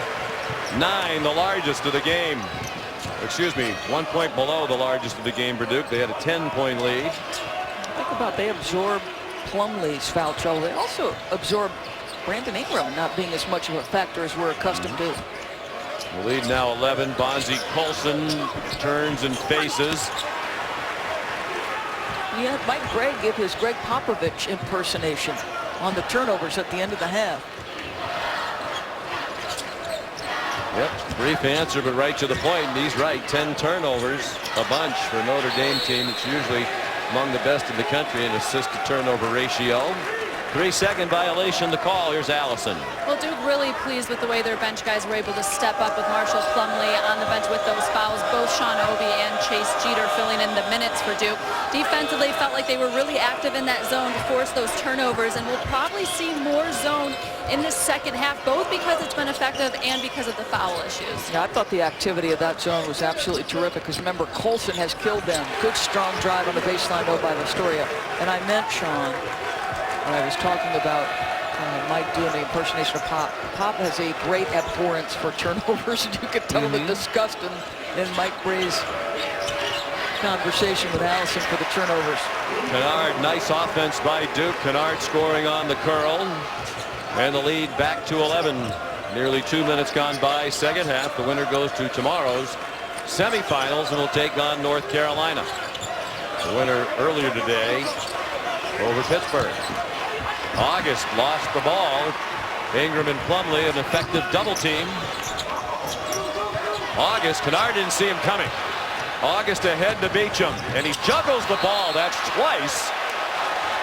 9, the largest of the game. Excuse me, 1 point below the largest of the game for Duke. They had a 10-point lead. Think about they absorb Plumlee's foul trouble. They also absorb Brandon Ingram not being as much of a factor as we're accustomed to. The lead now 11. Bonzie Colson turns and faces. We had Mike Gregg give his Greg Popovich impersonation on the turnovers at the end of the half. Yep, brief answer, but right to the point. And he's right. 10 turnovers, a bunch for a Notre Dame team that's usually among the best in the country in assist-to-turnover ratio. 3-second violation, the call. Here's Allison. Well, Duke really pleased with the way their bench guys were able to step up with Marshall Plumlee on the bench with those fouls. Both Sean Obi and Chase Jeter filling in the minutes for Duke. Defensively, felt like they were really active in that zone to force those turnovers, and we'll probably see more zone in this second half, both because it's been effective and because of the foul issues. Yeah, I thought the activity of that zone was absolutely terrific, because remember, Colson has killed them. Good strong drive on the baseline though by Astoria. And I meant, Sean, when I was talking about Mike doing the impersonation of Pop. Pop has a great abhorrence for turnovers, and you could tell the disgust in Mike Bray's conversation with Allison for the turnovers. Kennard, nice offense by Duke. Kennard scoring on the curl. And the lead back to 11. Nearly 2 minutes gone by, second half. The winner goes to tomorrow's semifinals and will take on North Carolina. The winner earlier today over Pittsburgh. August lost the ball. Ingram and Plumlee, an effective double team. August, Kennard didn't see him coming. August ahead to Beecham, and he juggles the ball. That's twice.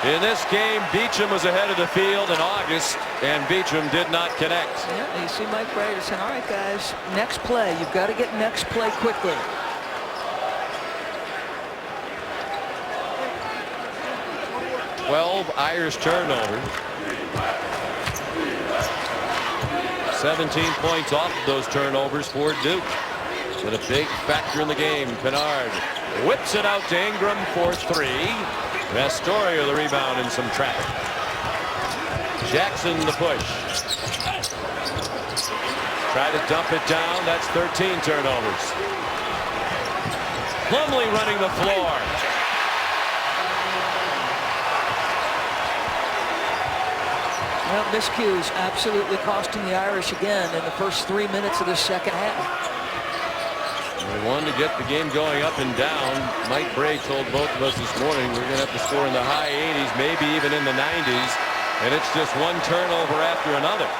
In this game, Beecham was ahead of the field, and August and Beecham did not connect. Yeah, you see Mike Bray saying, all right, guys, next play. You've got to get next play quickly. Irish turnovers. 17 points off of those turnovers for Duke. Been a big factor in the game. Kennard whips it out to Ingram for 3. Astoria the rebound and some traffic. Jackson the push. Try to dump it down. That's 13 turnovers. Plumlee running the floor. Well, miscues absolutely costing the Irish again in the first 3 minutes of the second half. They wanted to get the game going up and down. Mike Bray told both of us this morning we're going to have to score in the high 80s, maybe even in the 90s, and it's just one turnover after another.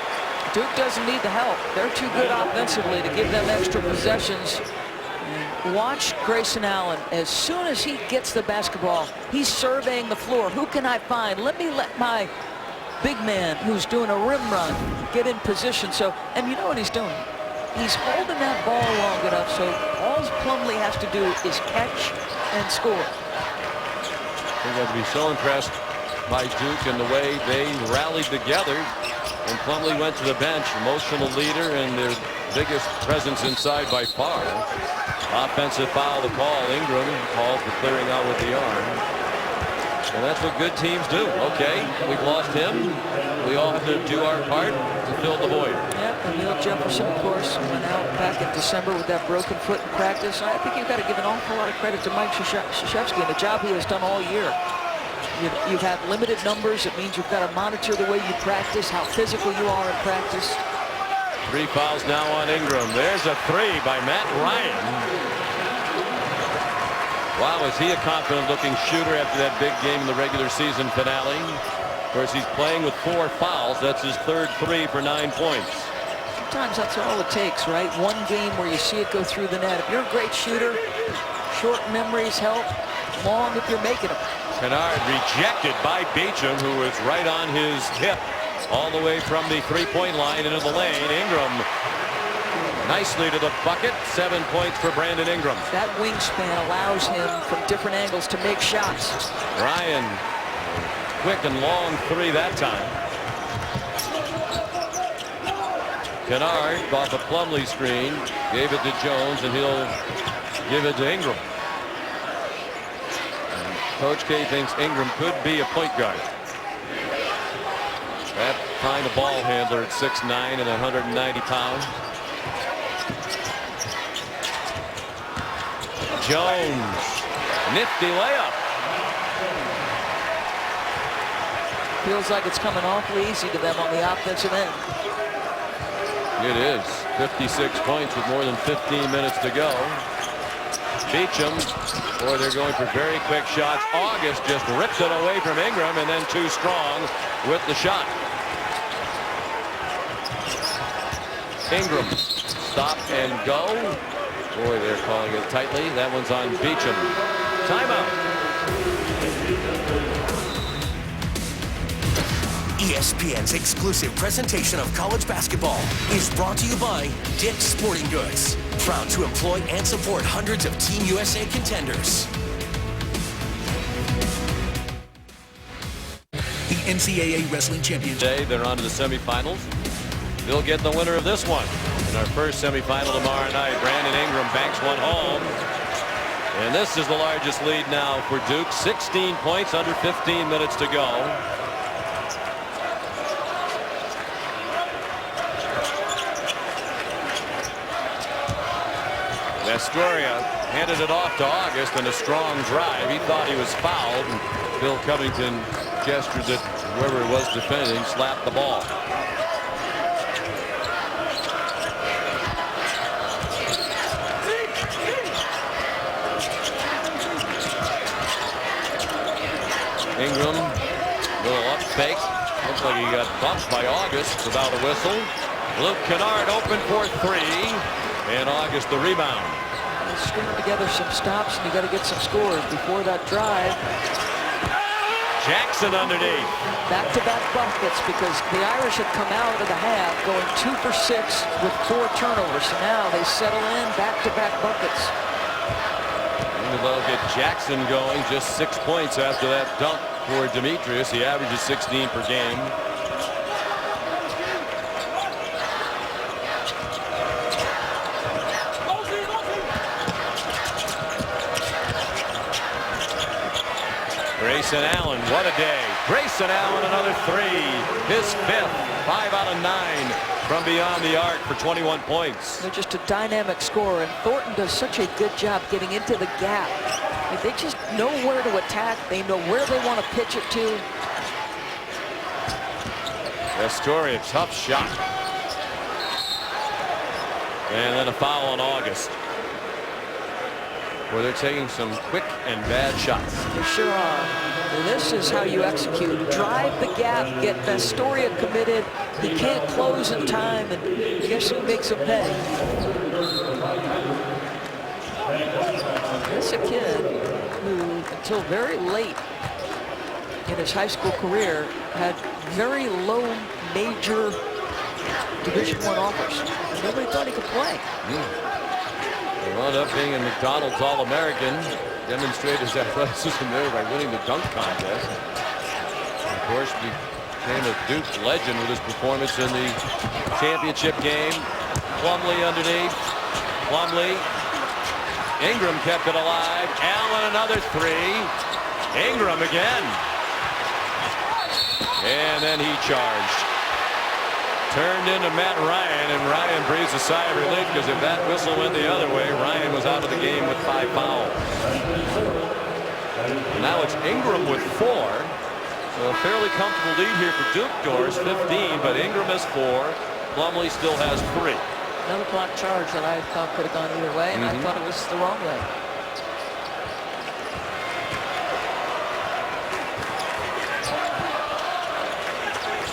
Duke doesn't need the help. They're too good offensively to give them extra possessions. And watch Grayson Allen. As soon as he gets the basketball, he's surveying the floor. Who can I find? Let my big man who's doing a rim run get in position. So, and you know what he's doing? He's holding that ball long enough, so all Plumlee has to do is catch and score. They got to be so impressed by Duke and the way they rallied together. And Plumlee went to the bench, emotional leader and their biggest presence inside by far. Offensive foul to call. Ingram called for clearing out with the arm. And that's what good teams do. Okay, we've lost him. We all have to do our part to fill the void. Yeah, and Neil Jefferson, of course, went out back in December with that broken foot in practice. I think you've got to give an awful lot of credit to Mike Krzyzewski and the job he has done all year. You've had limited numbers. It means you've got to monitor the way you practice, how physical you are in practice. 3 fouls now on Ingram. There's a 3 by Matt Ryan. Wow, is he a confident-looking shooter after that big game in the regular season finale? Of course, he's playing with 4 fouls. That's his 3rd 3 for 9 points. Sometimes that's all it takes, right? One game where you see it go through the net. If you're a great shooter, short memories help. Long if you're making them. Kennard rejected by Beecham, who is right on his hip, all the way from the 3-point line into the lane. Ingram nicely to the bucket. 7 points for Brandon Ingram. That wingspan allows him from different angles to make shots. Ryan, quick and long 3 that time. Kennard off a Plumlee screen, gave it to Jones, and he'll give it to Ingram. Coach K thinks Ingram could be a point guard. That kind of ball handler at 6'9" and 190 pounds. Jones, nifty layup. Feels like it's coming awfully easy to them on the offensive end. It is. 56 points with more than 15 minutes to go. Beecham, boy, they're going for very quick shots. August just rips it away from Ingram, and then too strong with the shot. Ingram, stop and go. Boy, they're calling it tightly. That one's on Beecham. Timeout. ESPN's exclusive presentation of college basketball is brought to you by Dick's Sporting Goods, proud to employ and support hundreds of Team USA contenders. The NCAA Wrestling Championship. Today, they're on to the semifinals. They'll get the winner of this one. In our first semifinal tomorrow night, Brandon Ingram banks one home. And this is the largest lead now for Duke. 16 points, under 15 minutes to go. Astoria handed it off to August in a strong drive. He thought he was fouled, and Bill Covington gestured that whoever it was defending slapped the ball. Ingram, little up fake. Looks like he got bumped by August without a whistle. Luke Kennard open for 3, and August the rebound. String together some stops, and you got to get some scores before that drive. Jackson underneath. Back-to-back buckets, because the Irish had come out of the half going 2 for 6 with 4 turnovers. So now they settle in, back-to-back buckets. Maybe they'll get Jackson going. Just 6 points after that dunk for Demetrius. He averages 16 per game. Grayson Allen, what a day. Grayson Allen, another 3. His 5th, 5 out of 9 from beyond the arc for 21 points. They're just a dynamic scorer, and Thornton does such a good job getting into the gap. Like, they just know where to attack. They know where they want to pitch it to. Astoria, tough shot. And then a foul on August, where they're taking some quick and bad shots. They sure are. And this is how you execute. Drive the gap, get Astoria committed. He can't close in time, and I guess it makes him pay. This is a kid who, until very late in his high school career, had very low major Division I offers. Nobody thought he could play. He wound up being a McDonald's All-American, demonstrated his athleticism there by winning the dunk contest. Of course, became a Duke legend with his performance in the championship game. Plumlee underneath. Plumlee. Ingram kept it alive. Allen another 3. Ingram again. And then he charged. Turned into Matt Ryan, and Ryan breathes a sigh of relief because if that whistle went the other way, Ryan was out of the game with 5 fouls. Now it's Ingram with 4. So a fairly comfortable lead here for Duke Doors, 15, but Ingram has 4. Plumlee still has 3. Another block charge that I thought could have gone either way, and I thought it was the wrong way.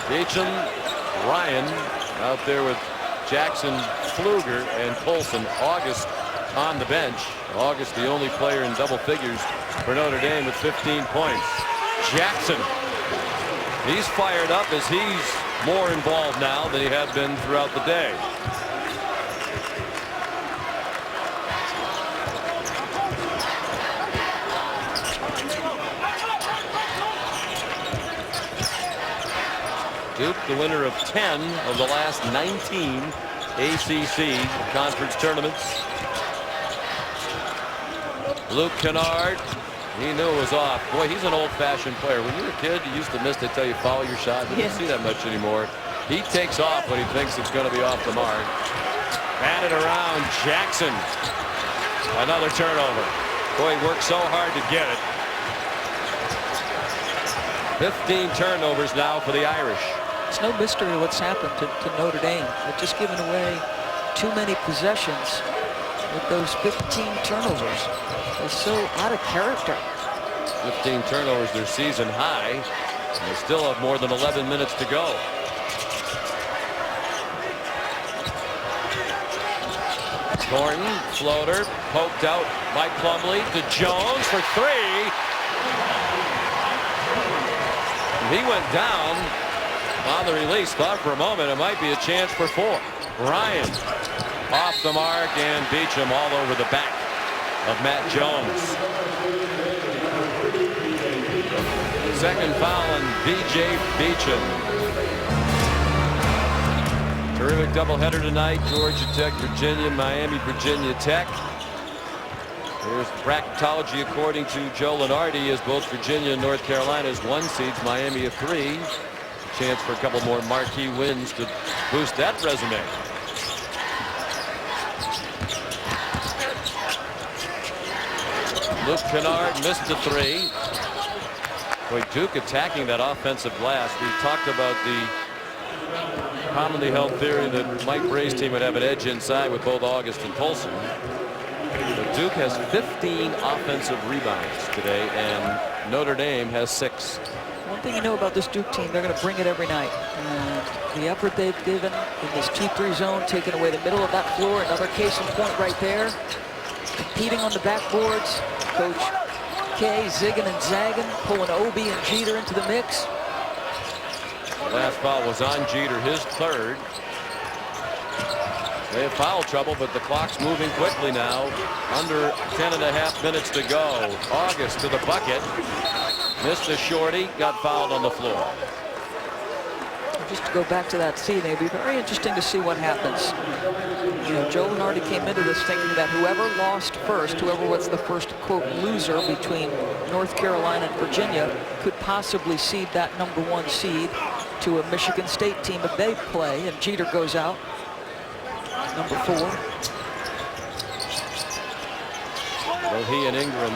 Beecham, Ryan out there with Jackson, Pfluger, and Colson. August on the bench. August the only player in double figures for Notre Dame with 15 points. Jackson, he's fired up as he's more involved now than he had been throughout the day. Duke, the winner of 10 of the last 19 ACC conference tournaments. Luke Kennard, he knew it was off. Boy, he's an old-fashioned player. When you were a kid, you used to miss. They tell you follow your shot. You don't see that much anymore. He takes off when he thinks it's going to be off the mark. Batted around. Jackson. Another turnover. Boy, he worked so hard to get it. 15 turnovers now for the Irish. It's no mystery what's happened to Notre Dame. They've just given away too many possessions with those 15 turnovers. They're so out of character. 15 turnovers, their season high. And they still have more than 11 minutes to go. Thornton, floater, poked out by Plumlee to Jones for 3. He went down on the release. Thought for a moment it might be a chance for 4. Ryan off the mark, and Beecham all over the back of Matt Jones. Second foul on B.J. Beecham. Terrific doubleheader tonight. Georgia Tech, Virginia, Miami, Virginia Tech. There's bracketology according to Joe Lunardi, as both Virginia and North Carolina's 1 seeds, Miami a 3. Chance for a couple more marquee wins to boost that resume. Luke Kennard missed the 3. Boy, Duke attacking that offensive glass. We talked about the commonly held theory that Mike Bray's team would have an edge inside with both August and Colson. But Duke has 15 offensive rebounds today, and Notre Dame has 6. One thing you know about this Duke team, they're going to bring it every night. And the effort they've given in this 2-3 zone, taking away the middle of that floor, another case in point right there. Competing on the backboards. Coach K zigging and zagging, pulling Obi and Jeter into the mix. The last foul was on Jeter, his 3rd. They have foul trouble, but the clock's moving quickly now. Under 10.5 minutes to go. August to the bucket. Missed a shorty, got fouled on the floor. Just to go back to that scene, it'd be very interesting to see what happens. You know, Joe Lunardi came into this thinking that whoever lost first, whoever was the first, quote, loser between North Carolina and Virginia, could possibly seed that #1 seed to a Michigan State team if they play, and Jeter goes out. Number 4. Well, he and Ingram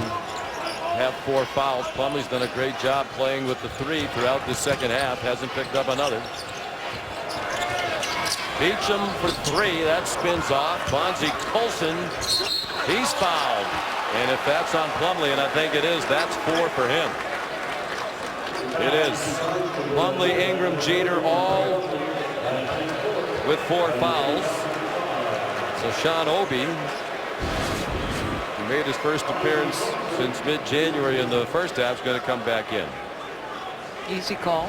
have 4 fouls. Plumlee's done a great job playing with the 3 throughout the second half. Hasn't picked up another. Beecham for 3. That spins off. Bonzie Colson, he's fouled. And if that's on Plumlee, and I think it is, that's 4 for him. It is. Plumlee, Ingram, Jeter, all with 4 fouls. So Sean Obi, who made his first appearance since mid-January in the first half, is going to come back in. Easy call.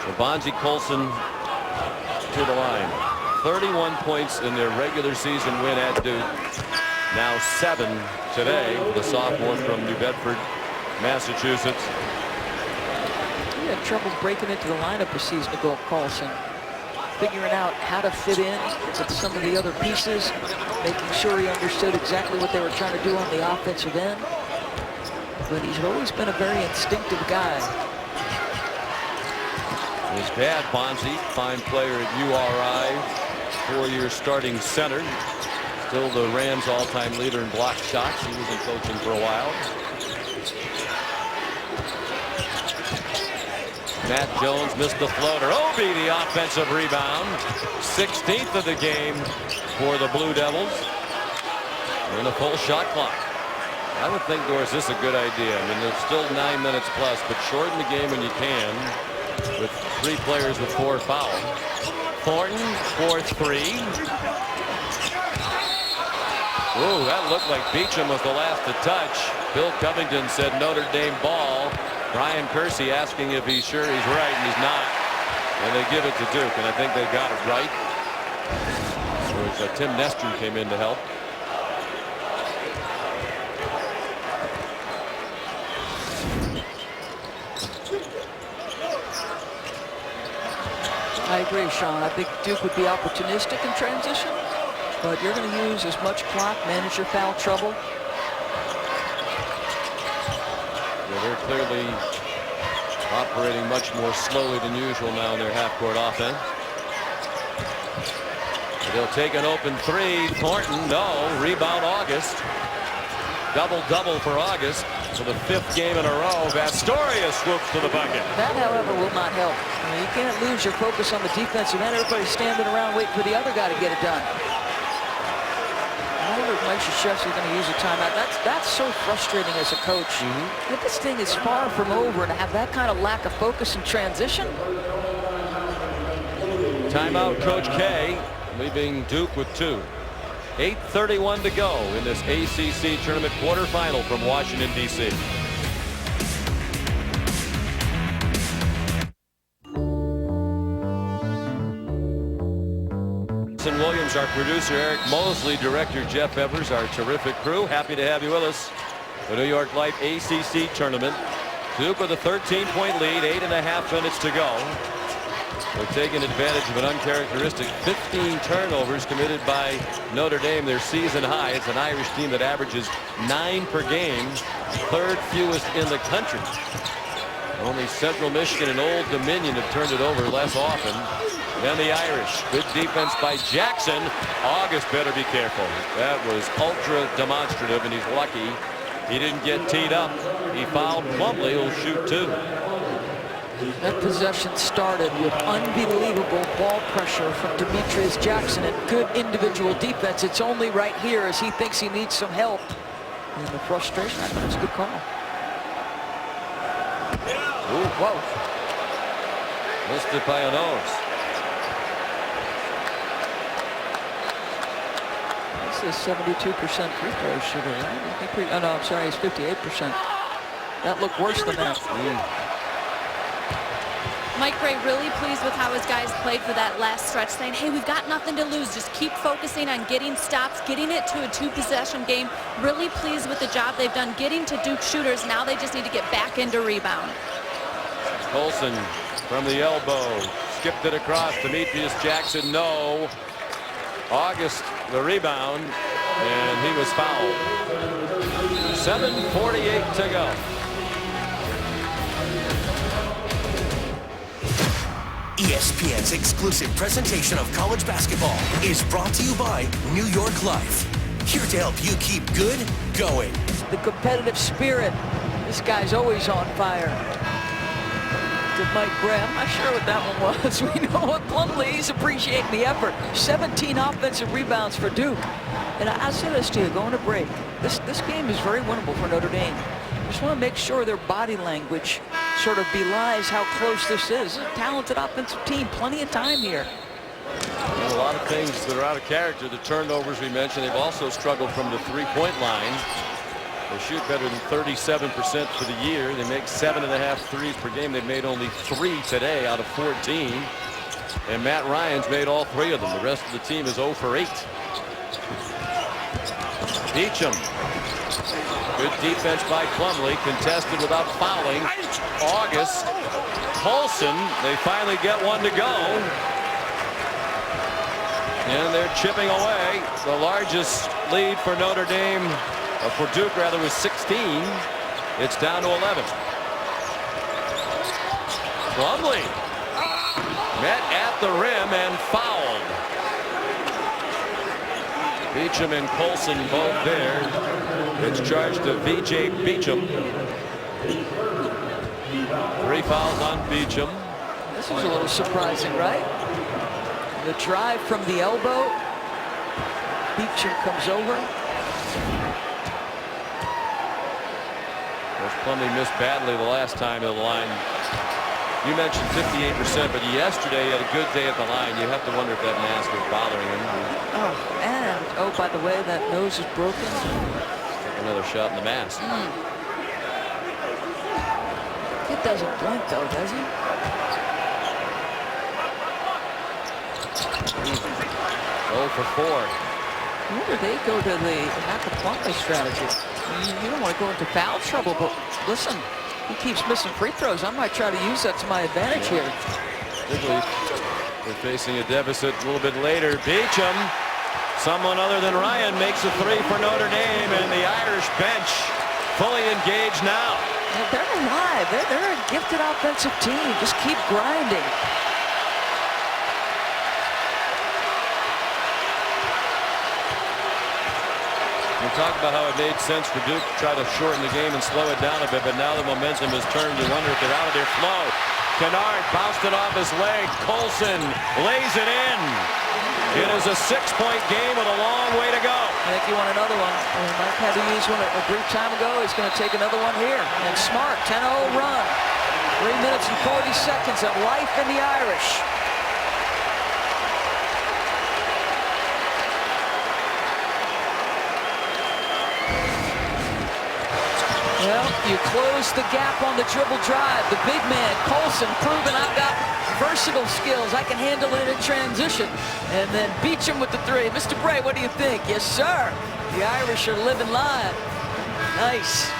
So Bonzie Colson to the line. 31 points in their regular season win at Duke. Now 7 today for the sophomore from New Bedford, Massachusetts. He had trouble breaking into the lineup this season to go Carlson. figuring out how to fit in with some of the other pieces, making sure he understood exactly what they were trying to do on the offensive end. But he's always been a very instinctive guy. His dad, Bonzi, fine player at URI, 4-year starting center. Still the Rams' all-time leader in block shots. He was in coaching for a while. Matt Jones missed the floater. Obi, the offensive rebound. 16th of the game for the Blue Devils. In a full shot clock. I would think, Doris, this is a good idea. I mean, there's still 9 minutes plus, but shorten the game when you can with 3 players with 4 fouls. Thornton for 3. Ooh, that looked like Beecham was the last to touch. Bill Covington said Notre Dame ball. Brian Kersey asking if he's sure he's right, and he's not. And they give it to Duke, and I think they got it right. So Tim Nestor came in to help. I agree, Sean. I think Duke would be opportunistic in transition, but you're going to use as much clock, manage your foul trouble. Yeah, they're clearly operating much more slowly than usual now in their half-court offense. They'll take an open 3. Thornton, no. Rebound August. Double-double for August for the 5th game in a row. Vastoria swoops to the bucket. That, however, will not help. I mean, you can't lose your focus on the defensive end. Everybody's standing around waiting for the other guy to get it done. I wonder if Mike Krzyzewski is going to use a timeout. That's so frustrating as a coach. If this thing is far from over and have that kind of lack of focus in transition. Timeout, Coach K, leaving Duke with 2. 8:31 to go in this ACC tournament quarterfinal from Washington, D.C. Williams, our producer, Eric Mosley, director Jeff Evers, our terrific crew. Happy to have you with us. The New York Life ACC tournament. Duke with a 13-point lead, 8.5 minutes to go. They're taking advantage of an uncharacteristic 15 turnovers committed by Notre Dame, their season high. It's an Irish team that averages 9 per game, 3rd fewest in the country. Only Central Michigan and Old Dominion have turned it over less often than the Irish. Good defense by Jackson. August better be careful. That was ultra demonstrative, and he's lucky he didn't get teed up. He fouled Plumlee, who'll shoot 2. That possession started with unbelievable ball pressure from Demetrius Jackson and good individual defense. It's only right here as he thinks he needs some help. And the frustration, I thought it was a good call. Ooh, whoa. Missed it by a nose. This is 72% free throw shooter, right? Oh, no, I'm sorry, he's 58%. That looked worse than that. Mike Gray really pleased with how his guys played for that last stretch, saying, hey, we've got nothing to lose. Just keep focusing on getting stops, getting it to a 2-possession game. Really pleased with the job they've done getting to Duke shooters. Now they just need to get back into rebound. Colson from the elbow. Skipped it across. Demetrius Jackson, no. August, the rebound, and he was fouled. 7:48 to go. ESPN's exclusive presentation of college basketball is brought to you by New York Life. Here to help you keep good going. The competitive spirit. This guy's always on fire. To Mike Gray, I'm not sure what that one was. We know what Plumlee, he's appreciating the effort. 17 offensive rebounds for Duke. And I'll say this to you, going to break. This game is very winnable for Notre Dame. Just want to make sure their body language sort of belies how close this is. This is a talented offensive team. Plenty of time here. And a lot of things that are out of character. The turnovers we mentioned. They've also struggled from the 3-point line. They shoot better than 37% for the year. They make 7.5 threes per game. They've made only 3 today out of 14. And Matt Ryan's made all 3 of them. The rest of the team is 0 for 8. Beecham. Good defense by Plumlee. Contested without fouling. August. Colson. They finally get one to go. And they're chipping away. The largest lead for Notre Dame, for Duke rather, was 16. It's down to 11. Plumlee met at the rim and fouled. Beecham and Colson both there. It's charged to V.J. Beecham. 3 fouls on Beecham. This was a little surprising, right? The drive from the elbow. Beecham comes over. Of course, Plumlee missed badly the last time to the line. You mentioned 58%, but yesterday he had a good day at the line. You have to wonder if that mask was bothering him. Oh, and oh, by the way, that nose is broken. Take another shot in the mask. It doesn't blink though, does he? 0 for 4. Where do they go to the not the Plumlee strategy? You don't want to go into foul trouble, but listen, he keeps missing free throws. I might try to use that to my advantage here. Particularly, they're facing a deficit a little bit later. Beecham, someone other than Ryan, makes a 3 for Notre Dame, and the Irish bench fully engaged now. Yeah, they're alive. They're a gifted offensive team. Just keep grinding. We talked about how it made sense for Duke to try to shorten the game and slow it down a bit, but now the momentum has turned. You wonder if they're out of their flow. Kennard bounced it off his leg. Colson lays it in. It is a 6-point game with a long way to go. I think you want another one. Mike had to use one a brief time ago. He's going to take another one here. And smart, 10-0 run. 3 minutes and 40 seconds of life in the Irish. Well, you close the gap on the dribble drive. The big man, Colson, proving I've got versatile skills. I can handle it in transition. And then Beecham with the 3. Mr. Bray, what do you think? Yes, sir. The Irish are living live. Nice.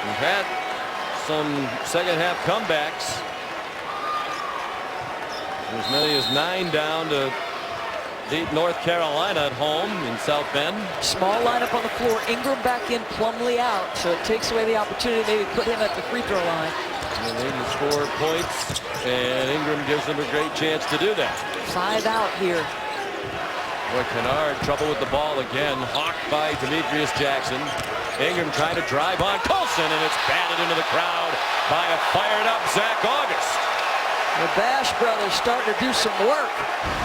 We've had some second half comebacks. As many as 9 down to beat North Carolina at home in South Bend. Small lineup on the floor. Ingram back in, Plumlee out. So it takes away the opportunity to maybe put him at the free throw line. And they need to score points, and Ingram gives them a great chance to do that. 5 out here. Boy, Kennard, trouble with the ball again. Hawked by Demetrius Jackson. Ingram trying to drive on Colson, and it's batted into the crowd by a fired-up Zach August. The Bash brothers starting to do some work.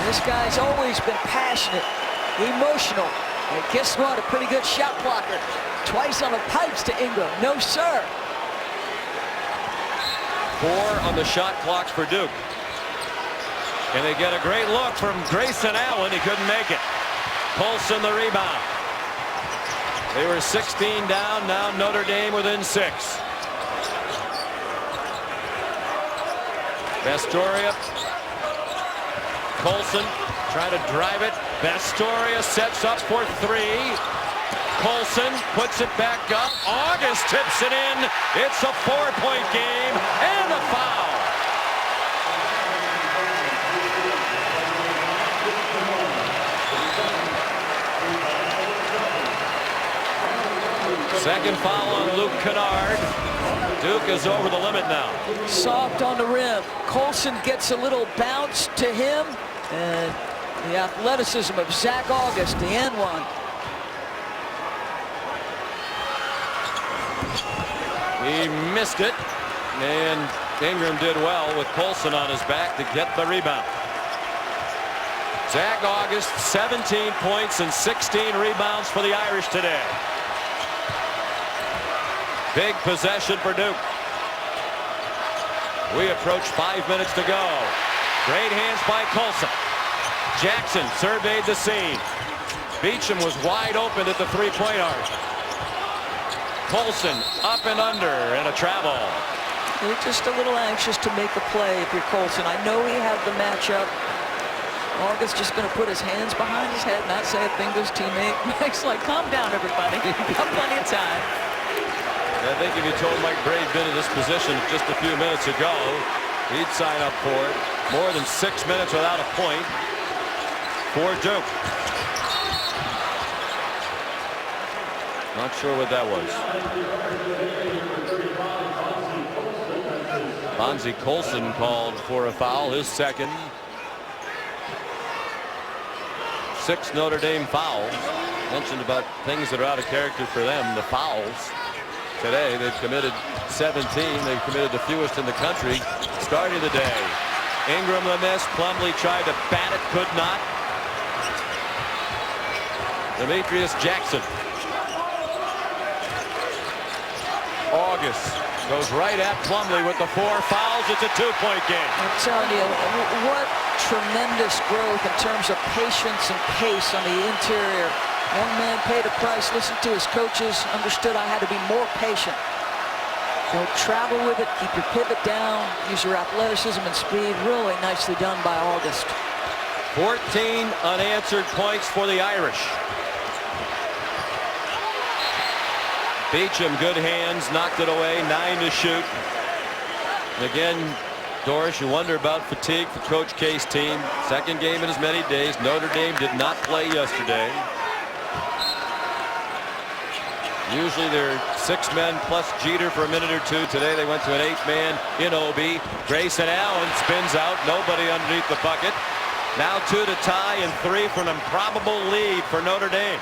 This guy's always been passionate, emotional, and guess what? A pretty good shot blocker. Twice on the pipes to Ingram. No, sir. 4 on the shot clocks for Duke. And they get a great look from Grayson Allen. He couldn't make it. Colson the rebound. They were 16 down. Now Notre Dame within 6. Bastoria. Colson trying to drive it. Bastoria sets up for 3. Colson puts it back up. August tips it in. It's a 4-point game and a foul. Second foul on Luke Kennard. Duke is over the limit now. Soft on the rim. Colson gets a little bounce to him. And the athleticism of Zach August, the N1. He missed it. And Ingram did well with Colson on his back to get the rebound. Zach August, 17 points and 16 rebounds for the Irish today. Big possession for Duke. We approach 5 minutes to go. Great hands by Colson. Jackson surveyed the scene. Beecham was wide open at the 3-point arc. Colson up and under, and a travel. You're just a little anxious to make a play if you're Colson. I know he had the matchup August just going to put his hands behind his head, not say a thing to his teammate. Mike's like, calm down, everybody. We've got plenty of time. I think if you told Mike Bray'd been in this position just a few minutes ago, he'd sign up for it. More than 6 minutes without a point for Duke. Not sure what that was. Bonzie Colson called for a foul, his second. 6 Notre Dame fouls. Mentioned about things that are out of character for them, the fouls. Today they've committed 17. They've committed the fewest in the country. Starting the day. Ingram the miss. Plumlee tried to bat it, could not. Demetrius Jackson. August goes right at Plumlee with the 4 fouls. It's a 2-point game. I'm telling you, what tremendous growth in terms of patience and pace on the interior. Young man paid a price, listened to his coaches, understood I had to be more patient. Don't travel with it, keep your pivot down, use your athleticism and speed. Really nicely done by August. 14 unanswered points for the Irish. Beecham, good hands, knocked it away, 9 to shoot. And again, Doris, you wonder about fatigue for Coach K's team. Second game in as many days. Notre Dame did not play yesterday. Usually they're 6 men plus Jeter for a minute or two. Today they went to an 8-man in Obi. Grayson Allen spins out. Nobody underneath the bucket. Now 2 to tie and 3 for an improbable lead for Notre Dame.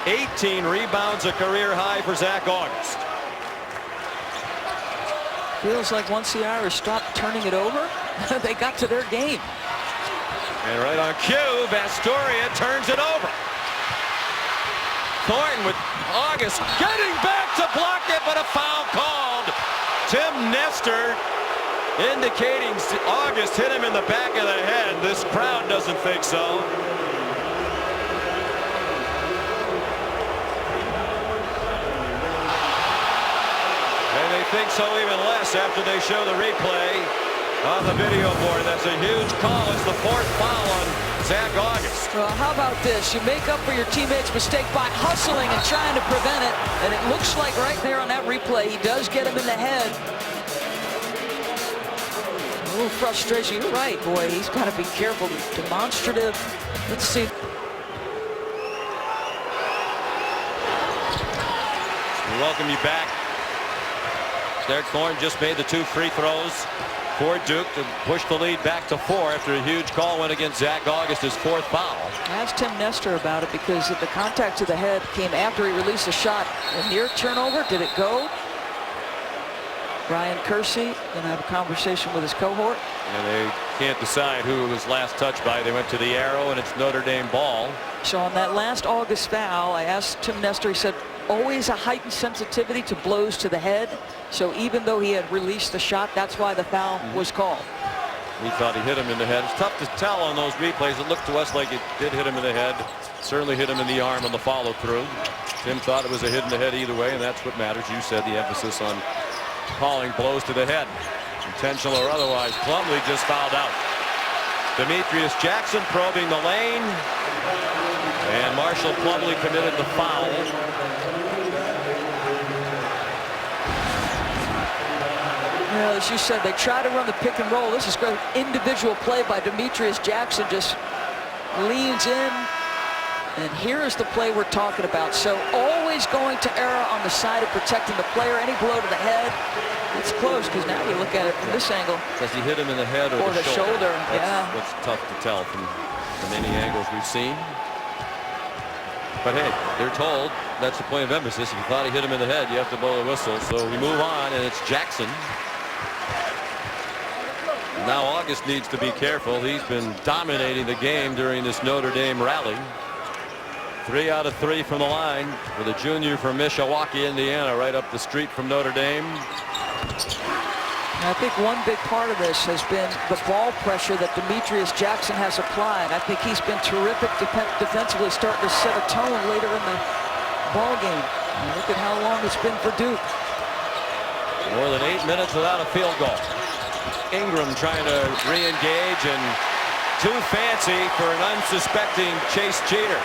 18 rebounds, a career high for Zach August. Feels like once the Irish stopped turning it over, they got to their game. And right on cue, Vastoria turns it over. Thornton with August getting back to block it, but a foul called. Tim Nestor indicating August hit him in the back of the head. This crowd doesn't think so. And they think so even less after they show the replay on the video board. That's a huge call. It's the 4th foul on Zach August. Well, how about this? You make up for your teammate's mistake by hustling and trying to prevent it. And it looks like right there on that replay, he does get him in the head. A little frustration. You're right, boy. He's got to be careful. Demonstrative. Let's see. We welcome you back. Derek Thorne just made the 2 free throws for Duke to push the lead back to 4 after a huge call went against Zach August, his 4th foul. Ask Tim Nestor about it because the contact to the head came after he released the shot. A near turnover. Did it go? Brian Kersey going to have a conversation with his cohort. And they can't decide who it was last touched by. They went to the arrow, and it's Notre Dame ball. So on that last August foul, I asked Tim Nestor, he said, always a heightened sensitivity to blows to the head. So even though he had released the shot, that's why the foul was called. He thought he hit him in the head. It's tough to tell on those replays. It looked to us like it did hit him in the head. Certainly hit him in the arm on the follow through. Tim thought it was a hit in the head either way, and that's what matters. You said the emphasis on calling blows to the head, intentional or otherwise. Plumlee just fouled out. Demetrius Jackson probing the lane, and Marshall Plumlee committed the foul. Well, as you said, they try to run the pick and roll. This is great individual play by Demetrius Jackson. Just leans in, and here is the play we're talking about. So always going to err on the side of protecting the player. Any blow to the head, it's close because now you look at it from this angle. Does he hit him in the head or the shoulder? That's what's tough to tell from any angles we've seen. But hey, they're told that's the point of emphasis. If you thought he hit him in the head, you have to blow the whistle. So we move on, and it's Jackson. Now August needs to be careful. He's been dominating the game during this Notre Dame rally. 3 out of 3 from the line with a junior from Mishawaka, Indiana, right up the street from Notre Dame. And I think one big part of this has been the ball pressure that Demetrius Jackson has applied. I think he's been terrific defensively, starting to set a tone later in the ball game. And look at how long it's been for Duke. More than 8 minutes without a field goal. Ingram trying to re-engage, and too fancy for an unsuspecting Chase Jeter.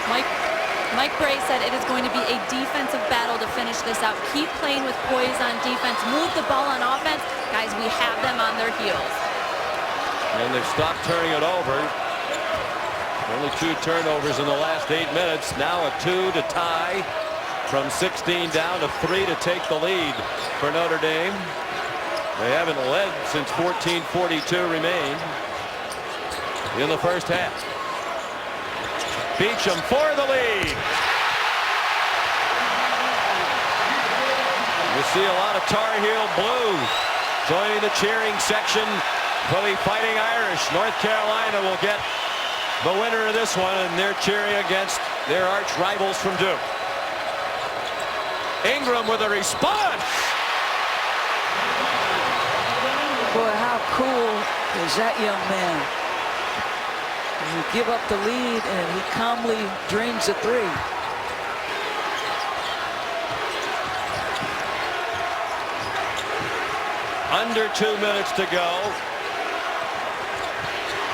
Mike Bray said it is going to be a defensive battle to finish this out. Keep playing with poise on defense. Move the ball on offense. Guys, we have them on their heels. And they've stopped turning it over. Only 2 turnovers in the last 8 minutes. Now a 2 to tie. From 16 down to 3 to take the lead for Notre Dame. They haven't led since 14:42 remained in the first half. Beacham for the lead. You see a lot of Tar Heel blue joining the cheering section for the Fighting Irish. North Carolina will get the winner of this one, and they're cheering against their arch rivals from Duke. Ingram with a response. Boy, how cool is that young man? You give up the lead, and he calmly drains the 3. Under 2 minutes to go.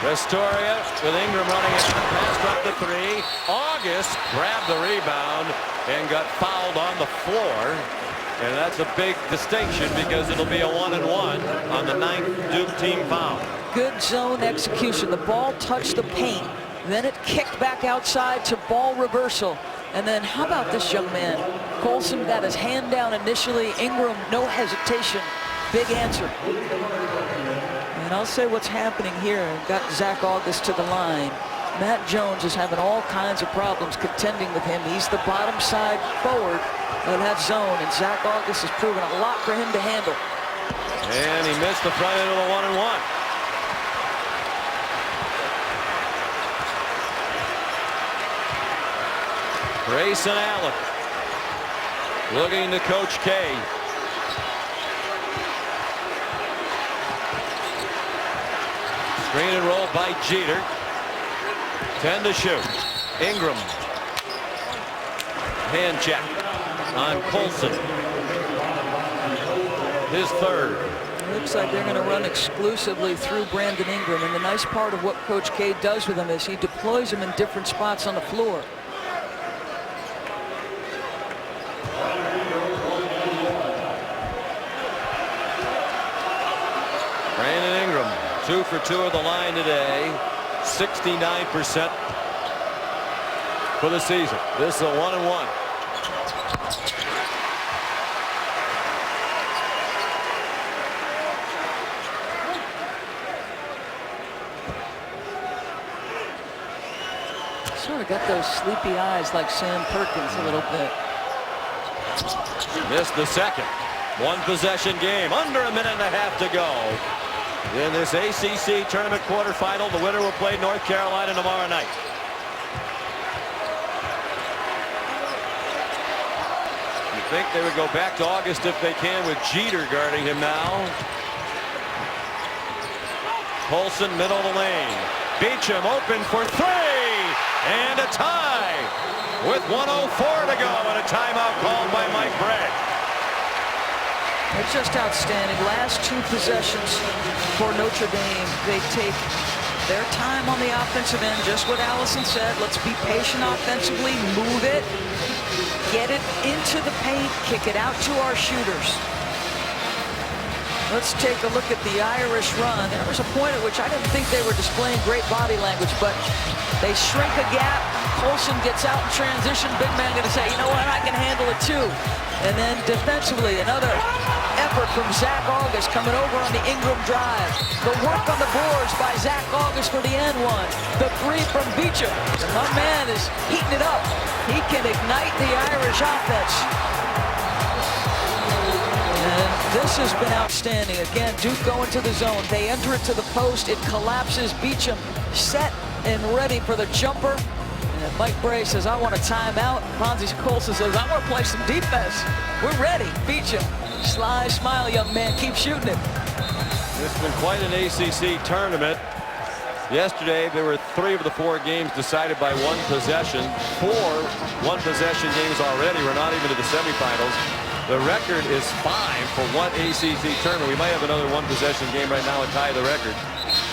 Restoria with Ingram running it. Passed up the 3. August grabbed the rebound and got fouled on the floor. And that's a big distinction because it'll be a 1-and-1 on the 9th Duke team foul. Good zone execution. The ball touched the paint. Then it kicked back outside to ball reversal. And then how about this young man? Colson got his hand down initially. Ingram, no hesitation. Big answer. And I'll say what's happening here. Got Zach August to the line. Matt Jones is having all kinds of problems contending with him. He's the bottom side forward of that zone, and Zach August has proven a lot for him to handle. And he missed the front end of the 1-and-1. Grayson Allen looking to Coach K. Screen and roll by Jeter. 10 to shoot. Ingram. Hand check on Colson. His 3rd. Looks like they're going to run exclusively through Brandon Ingram. And the nice part of what Coach K does with him is he deploys him in different spots on the floor. Brandon Ingram, 2 for 2 at the line today. 69% for the season. This is a 1-and-1. Sort of got those sleepy eyes like Sam Perkins a little bit. Missed the second. 1 possession game. Under a minute and a half to go. In this ACC tournament quarterfinal, the winner will play North Carolina tomorrow night. You think they would go back to August if they can with Jeter guarding him now. Colson, middle of the lane. Beacham open for 3. And a tie with 1:04 to go and a timeout called by Mike Bray. It's just outstanding. Last 2 possessions for Notre Dame. They take their time on the offensive end. Just what Allison said. Let's be patient offensively. Move it. Get it into the paint. Kick it out to our shooters. Let's take a look at the Irish run. There was a point at which I didn't think they were displaying great body language, but they shrink a gap. Colson gets out in transition. Big man going to say, you know what, I can handle it too. And then defensively, another effort from Zach August coming over on the Ingram drive. The work on the boards by Zach August for the end one. The 3 from Beacham. My man is heating it up. He can ignite the Irish offense. And this has been outstanding. Again, Duke going to the zone. They enter it to the post. It collapses. Beacham set and ready for the jumper. And Mike Bray says, I want a timeout. Ponzi Colson says, I want to play some defense. We're ready. Beacham. Sly smile, young man. Keep shooting it. It's been quite an ACC tournament. Yesterday, there were 3 of the 4 games decided by 1 possession. 4 one-possession games already. We're not even to the semifinals. The record is 5 for one ACC tournament. We might have another 1-possession game right now and tie the record.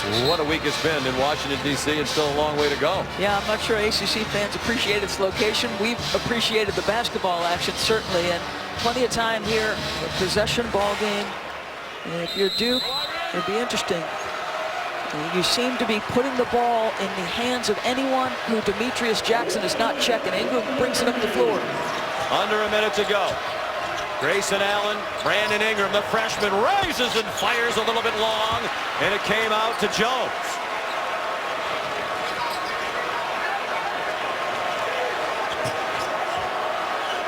What a week it's been in Washington, D.C., and still a long way to go. Yeah, I'm not sure ACC fans appreciate its location. We've appreciated the basketball action, certainly, and plenty of time here. A possession ball game. And if you're Duke, it'd be interesting. You seem to be putting the ball in the hands of anyone who Demetrius Jackson is not checking. Ingram brings it up the floor. Under a minute to go. Grayson Allen, Brandon Ingram, the freshman, rises and fires a little bit long, and it came out to Jones.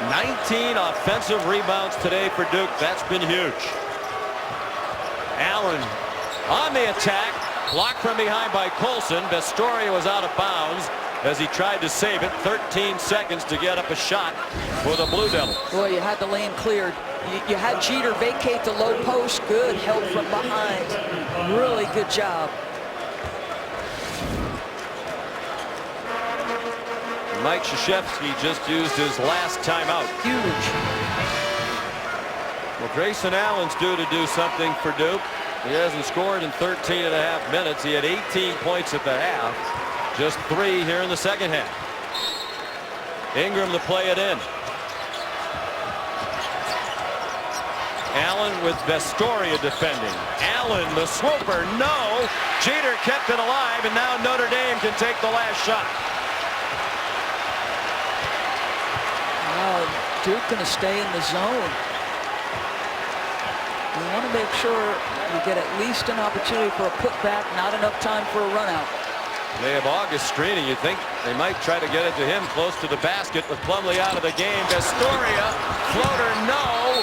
"19 offensive rebounds today for Duke. That's been huge." Allen on the attack, blocked from behind by Colson. Vestoria was out of bounds as he tried to save it. 13 seconds to get up a shot for the Blue Devils. Boy, you had the lane cleared. You had Jeter vacate the low post. Good help from behind. Really good job. Mike Krzyzewski just used his last timeout. Huge. Well, Grayson Allen's due to do something for Duke. He hasn't scored in 13 and a half minutes. He had 18 points at the half. Just 3 here in the second half. Ingram to play it in. Allen with Vestoria defending. Allen, the swooper, no. Jeter kept it alive, and now Notre Dame can take the last shot. Now Duke going to stay in the zone. You want to make sure you get at least an opportunity for a putback, not enough time for a run out. They have August screening. You think they might try to get it to him close to the basket with Plumlee out of the game. Vestoria, floater, no.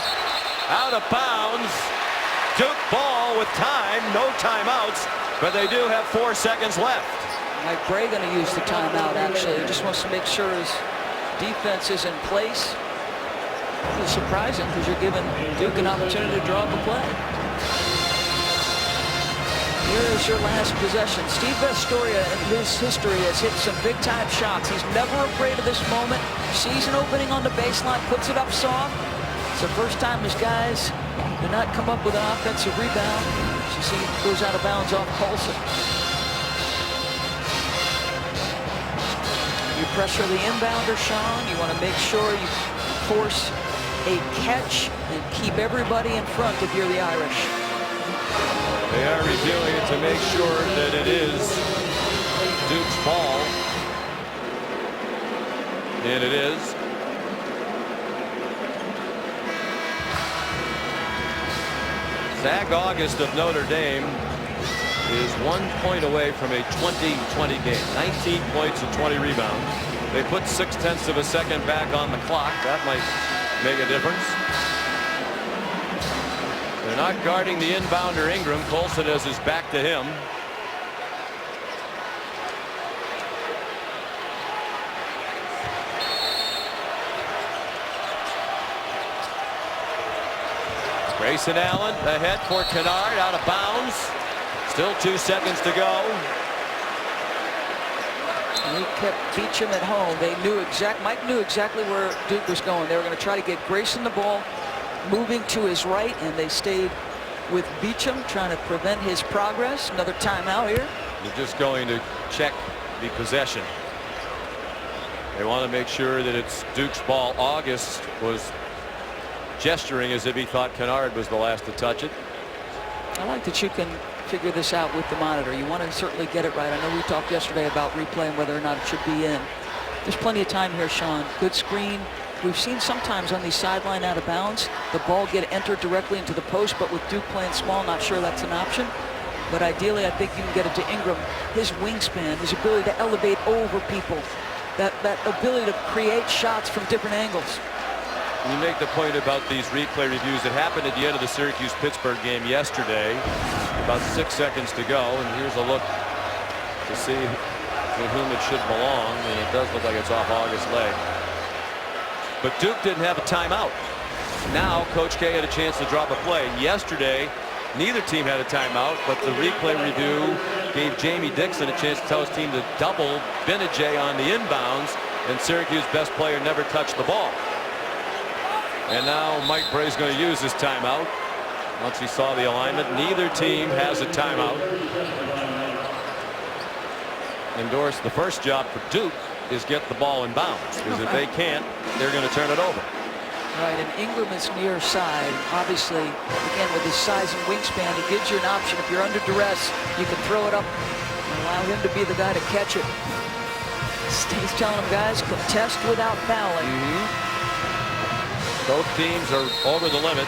Out of bounds. Duke ball with time. No timeouts, but they do have 4 seconds left. Mike Bray going to use the timeout, actually. He just wants to make sure his defense is in place. It's surprising because you're giving Duke an opportunity to draw up a play. Here's your last possession. Steve Vestoria in his history has hit some big-time shots. He's never afraid of this moment. Sees an opening on the baseline, puts it up soft. It's the first time his guys do not come up with an offensive rebound. As you see, he goes out of bounds off Colson. You pressure the inbounder, Sean. You want to make sure you force a catch and keep everybody in front if you're the Irish. They are reviewing it to make sure that it is Duke's ball. And it is. Zach August of Notre Dame is 1 point away from a 20-20 game. 19 points and 20 rebounds. They put 0.6 of a second back on the clock. That might make a difference. They're not guarding the inbounder Ingram. Colson has his back to him. Grayson Allen ahead for Kennard, out of bounds. Still 2 seconds to go. He kept Beecham at home. Mike knew exactly where Duke was going. They were going to try to get Grayson the ball, moving to his right, and they stayed with Beecham, trying to prevent his progress. Another timeout here. They're just going to check the possession. They want to make sure that it's Duke's ball. August was gesturing as if he thought Kennard was the last to touch it. I like that you can figure this out with the monitor. You want to certainly get it right. I know we talked yesterday about replaying whether or not it should be in. There's plenty of time here, Sean. Good screen. We've seen sometimes on the sideline out of bounds, the ball get entered directly into the post, but with Duke playing small, not sure that's an option. But ideally, I think you can get it to Ingram. His wingspan, his ability to elevate over people, that ability to create shots from different angles. You make the point about these replay reviews. It happened at the end of the Syracuse-Pittsburgh game yesterday. About 6 seconds to go, and here's a look to see to whom it should belong, and it does look like it's off August's leg. But Duke didn't have a timeout. Now Coach K had a chance to drop a play. Yesterday, neither team had a timeout, but the replay review gave Jamie Dixon a chance to tell his team to double Benajay on the inbounds, and Syracuse's best player never touched the ball. And now Mike Bray's going to use his timeout. Once he saw the alignment, neither team has a timeout. Endorse the first job for Duke is get the ball in bounds, because if they can't, they're going to turn it over. Right, and Ingram is near side. Obviously, again, with his size and wingspan, he gives you an option. If you're under duress, you can throw it up and allow him to be the guy to catch it. He's telling them, guys, contest without fouling. Both teams are over the limit.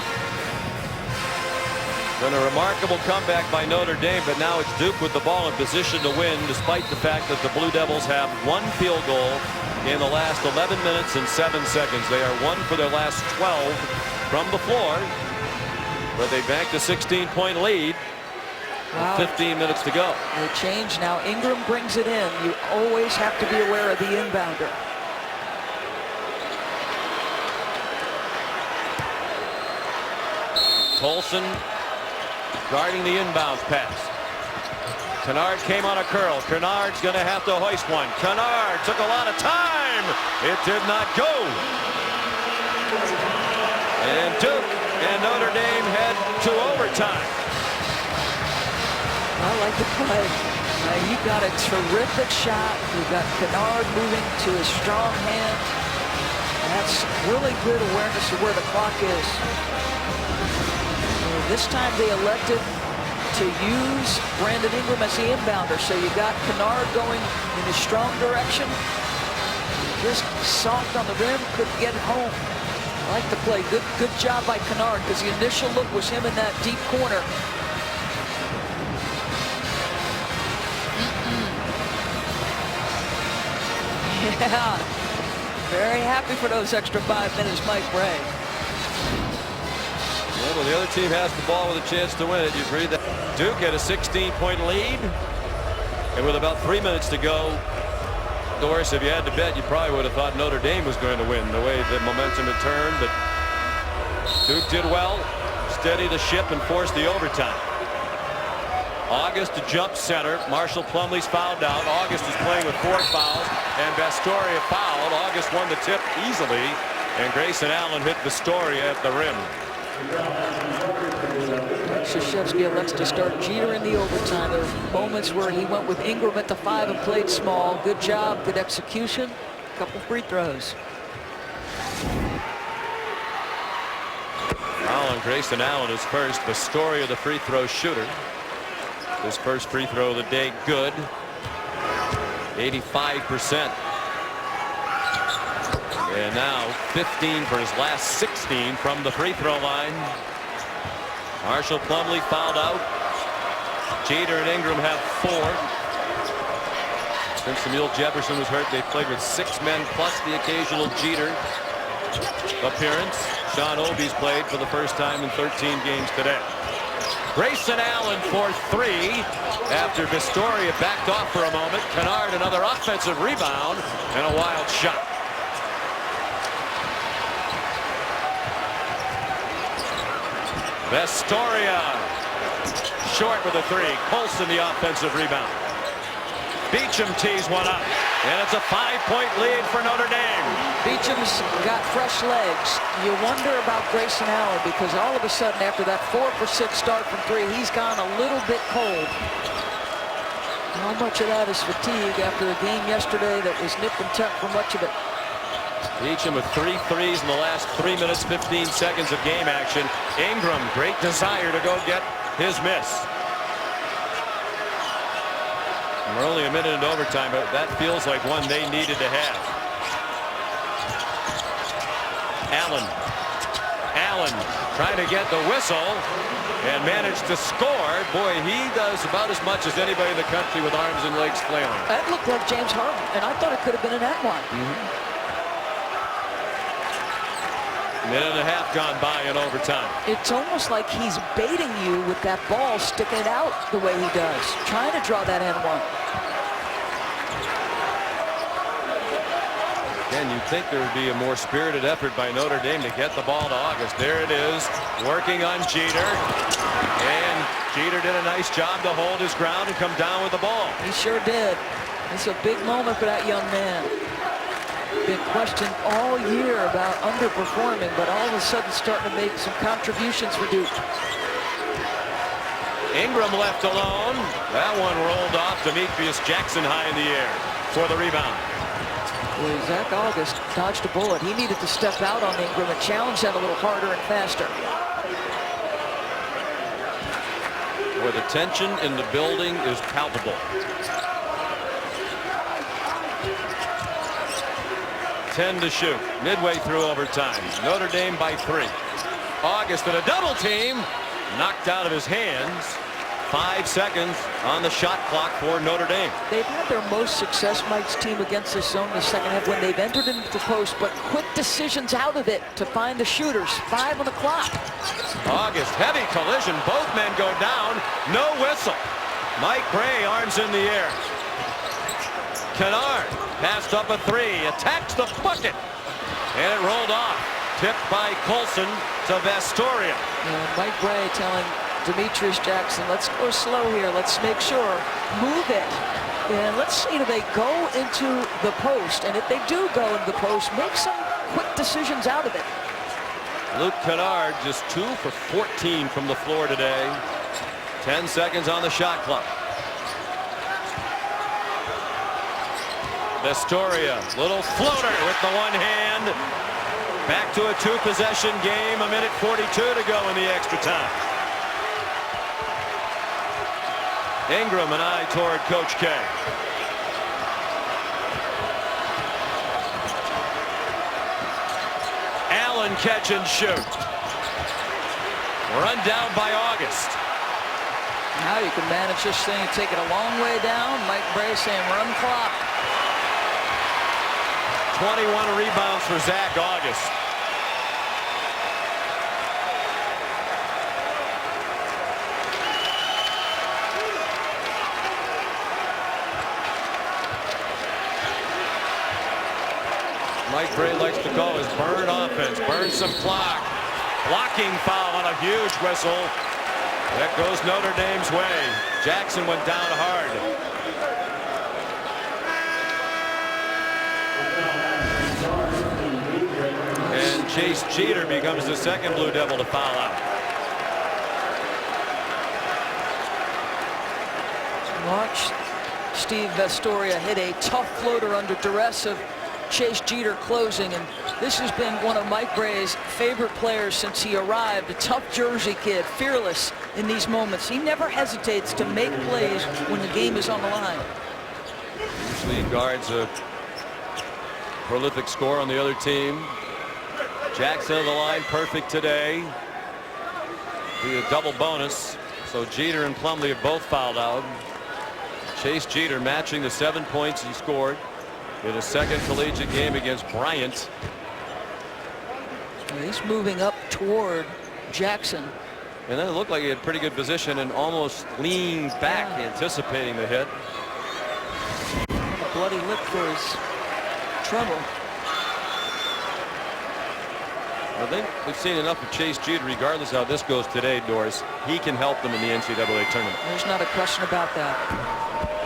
Been a remarkable comeback by Notre Dame, but now it's Duke with the ball in position to win, despite the fact that the Blue Devils have one field goal in the last 11 minutes and 7 seconds. They are 1 for their last 12 from the floor, but they banked a 16-point lead. Wow. 15 minutes to go. They change now. Ingram brings it in. You always have to be aware of the inbounder. Tolson guarding the inbounds pass. Kennard came on a curl. Kennard's going to have to hoist one. Kennard took a lot of time. It did not go. And Duke and Notre Dame head to overtime. I like the play. You got a terrific shot. You've got Kennard moving to his strong hand. That's really good awareness of where the clock is. This time they elected to use Brandon Ingram as the inbounder. So you got Kennard going in his strong direction. Just soft on the rim, couldn't get it home. I like the play. Good job by Kennard, because the initial look was him in that deep corner. Yeah, very happy for those extra 5 minutes, Mike Bray. Yeah, well, the other team has the ball with a chance to win it. You agree that Duke had a 16-point lead, and with about 3 minutes to go, Doris, if you had to bet, you probably would have thought Notre Dame was going to win the way the momentum had turned, but Duke did well, steady the ship, and forced the overtime. August to jump center. Marshall Plumlee's fouled out. August is playing with 4 fouls, and Bastoria fouled. August won the tip easily, and Grayson Allen hit Bastoria at the rim. Krzyzewski elects to start Jeter in the overtime. There were moments where he went with Ingram at the 5 and played small. Good job, good execution. A couple free throws. Allen, Grayson Allen is first. Bastoria, the free throw shooter. His first free throw of the day, good. 85%. And now 15 for his last 16 from the free throw line. Marshall Plumlee fouled out. Jeter and Ingram have 4. Since Emil Jefferson was hurt, they played with 6 men plus the occasional Jeter appearance. Sean Obi's played for the first time in 13 games today. Grayson Allen for 3 after Bastoria backed off for a moment. Kennard another offensive rebound and a wild shot. Bastoria short with a 3. Colson the offensive rebound. Beecham tees one up, and it's a 5-point lead for Notre Dame. Beecham's got fresh legs. You wonder about Grayson Allen, because all of a sudden after that 4 for 6 start from 3, he's gone a little bit cold. How much of that is fatigue after a game yesterday that was nip and tuck for much of it? Beecham with 3 threes in the last 3 minutes 15 seconds of game action. Ingram, great desire to go get his miss. We're only a minute into overtime, but that feels like one they needed to have. Allen trying to get the whistle and managed to score. Boy, he does about as much as anybody in the country with arms and legs flailing. That looked like James Harden, and I thought it could have been an at one. Minute and a half gone by in overtime. It's almost like he's baiting you with that ball sticking it out the way he does, trying to draw that and one. Again, you'd think there would be a more spirited effort by Notre Dame to get the ball to August. There it is, working on Jeter. And Jeter did a nice job to hold his ground and come down with the ball. He sure did. It's a big moment for that young man. Been questioned all year about underperforming, but all of a sudden starting to make some contributions for Duke. Ingram left alone. That one rolled off. Demetrius Jackson high in the air for the rebound. Well, Zach August dodged a bullet. He needed to step out on Ingram and challenge that a little harder and faster. Where the tension in the building is palpable. 10 to shoot. Midway through overtime. Notre Dame by 3. August in a double team. Knocked out of his hands. 5 seconds on the shot clock for Notre Dame. They've had their most success, Mike's team, against this zone in the second half when they've entered into the post, but quick decisions out of it to find the shooters. 5 on the clock. August, heavy collision. Both men go down. No whistle. Mike Brey, arms in the air. Kennard passed up a 3. Attacks the bucket. And it rolled off. Tipped by Colson to Vestoria. And Mike Brey telling Demetrius Jackson, let's go slow here. Let's make sure. Move it. And let's see, do they go into the post? And if they do go into the post, make some quick decisions out of it. Luke Kennard just 2 for 14 from the floor today. 10 seconds on the shot clock. Vestoria, little floater with the one hand. Back to a 2-possession game. 1:42 to go in the extra time. Ingram and eye toward Coach K. Allen catch and shoot. Run down by August. Now you can manage this thing and take it a long way down. Mike Brey saying run clock. 21 rebounds for Zach August. Mike Brey likes to call his burn offense. Burn some clock. Blocking foul on a huge whistle. That goes Notre Dame's way. Jackson went down hard. And Chase Jeter becomes the second Blue Devil to foul out. Watch Steve Vestoria hit a tough floater under duress of Chase Jeter closing, and this has been one of Mike Brey's favorite players since he arrived. A tough Jersey kid, fearless in these moments. He never hesitates to make plays when the game is on the line. Usually guards a prolific scorer on the other team. Jackson on the line, perfect today. Be a double bonus. So Jeter and Plumlee have both fouled out. Chase Jeter matching the 7 points he scored in his second collegiate game against Bryant. He's moving up toward Jackson. And then it looked like he had pretty good position and almost leaned back, anticipating the hit. A bloody lip for his trouble. I think we've seen enough of Chase Jeter, regardless of how this goes today, Doris. He can help them in the NCAA tournament. There's not a question about that.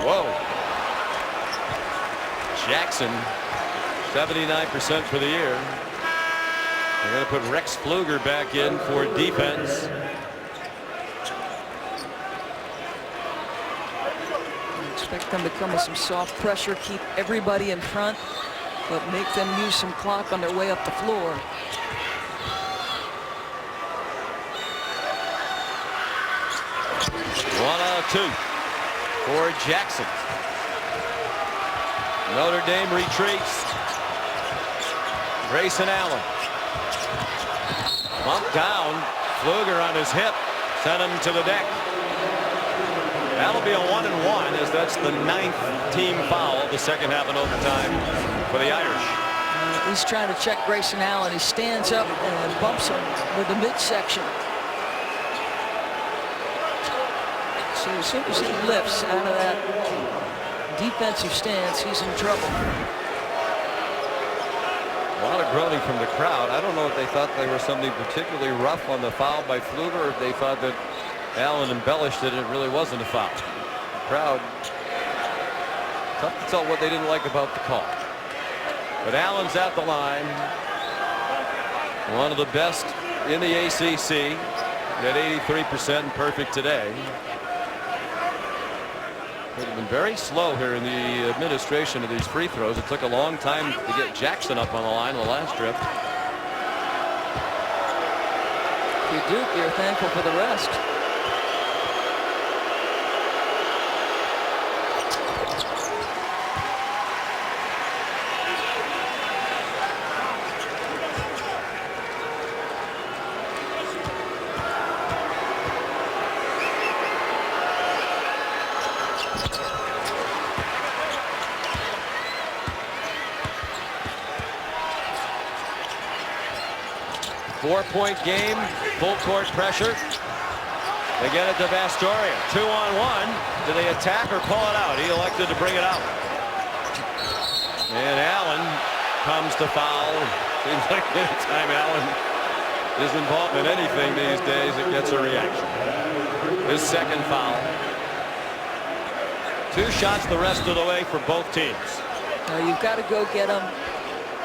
Whoa. Jackson, 79% for the year. They're going to put Rex Pfluger back in for defense. I expect them to come with some soft pressure, keep everybody in front, but make them use some clock on their way up the floor. One out of 2 for Jackson. Notre Dame retreats. Grayson Allen. Bumped down. Pfluger on his hip. Sent him to the deck. That'll be a 1-and-1, as that's the 9th team foul of the second half in overtime for the Irish. He's trying to check Grayson Allen. He stands up and bumps him with the midsection. So as soon as he lifts out of that defensive stance, he's in trouble. A lot of groaning from the crowd. I don't know if they thought they were something particularly rough on the foul by Pfluger, or if they thought that Allen embellished it and it really wasn't a foul. The crowd, tough to tell what they didn't like about the call. But Allen's at the line. One of the best in the ACC. At 83% and perfect today. They've been very slow here in the administration of these free throws. It took a long time to get Jackson up on the line on the last trip. If you Duke, you're thankful for the rest. Four-point game, full court pressure. They get it to Vastoria. 2-on-1. Do they attack or pull it out? He elected to bring it out. And Allen comes to foul. Seems like anytime Allen is involved in anything these days, it gets a reaction. His second foul. 2 shots the rest of the way for both teams. You've got to go get him.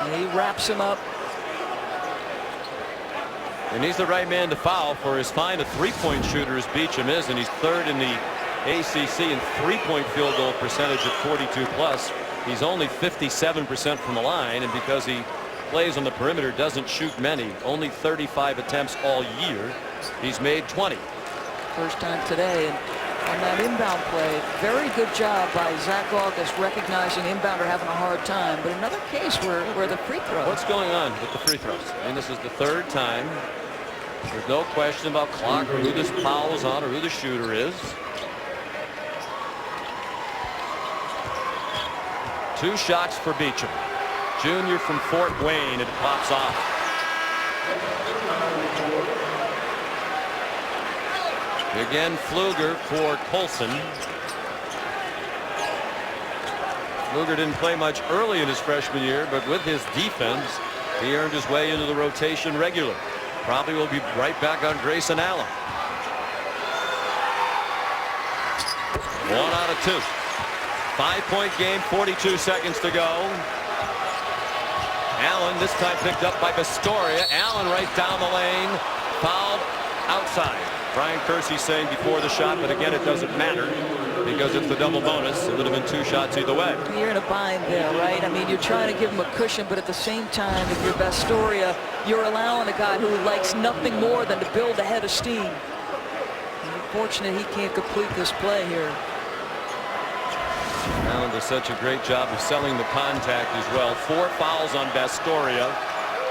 And he wraps him up. And he's the right man to foul for as fine a three-point shooter as Beecham is, and he's third in the ACC in three-point field goal percentage at 42+. He's only 57% from the line, and because he plays on the perimeter, doesn't shoot many. Only 35 attempts all year. He's made 20. First time today. And on that inbound play, very good job by Zach August recognizing inbounder having a hard time. But another case where the free throw. What's going on with the free throws? I mean, this is the third time. There's no question about clock or who this foul is on or who the shooter is. 2 shots for Beecham. Junior from Fort Wayne. It pops off. Again, Pfluger for Colson. Pfluger didn't play much early in his freshman year, but with his defense, he earned his way into the rotation regularly. Probably will be right back on Grayson Allen. 1 out of 2. 5-point game, 42 seconds to go. Allen this time picked up by Vastoria. Allen right down the lane. Fouled outside. Brian Kersey saying before the shot, but again, it doesn't matter because it's the double bonus. It would have been 2 shots either way. You're in a bind there, right? I mean, you're trying to give him a cushion, but at the same time, if you're Vastoria, you're allowing a guy who likes nothing more than to build a head of steam. And unfortunately, he can't complete this play here. Allen does such a great job of selling the contact as well. 4 fouls on Vastoria.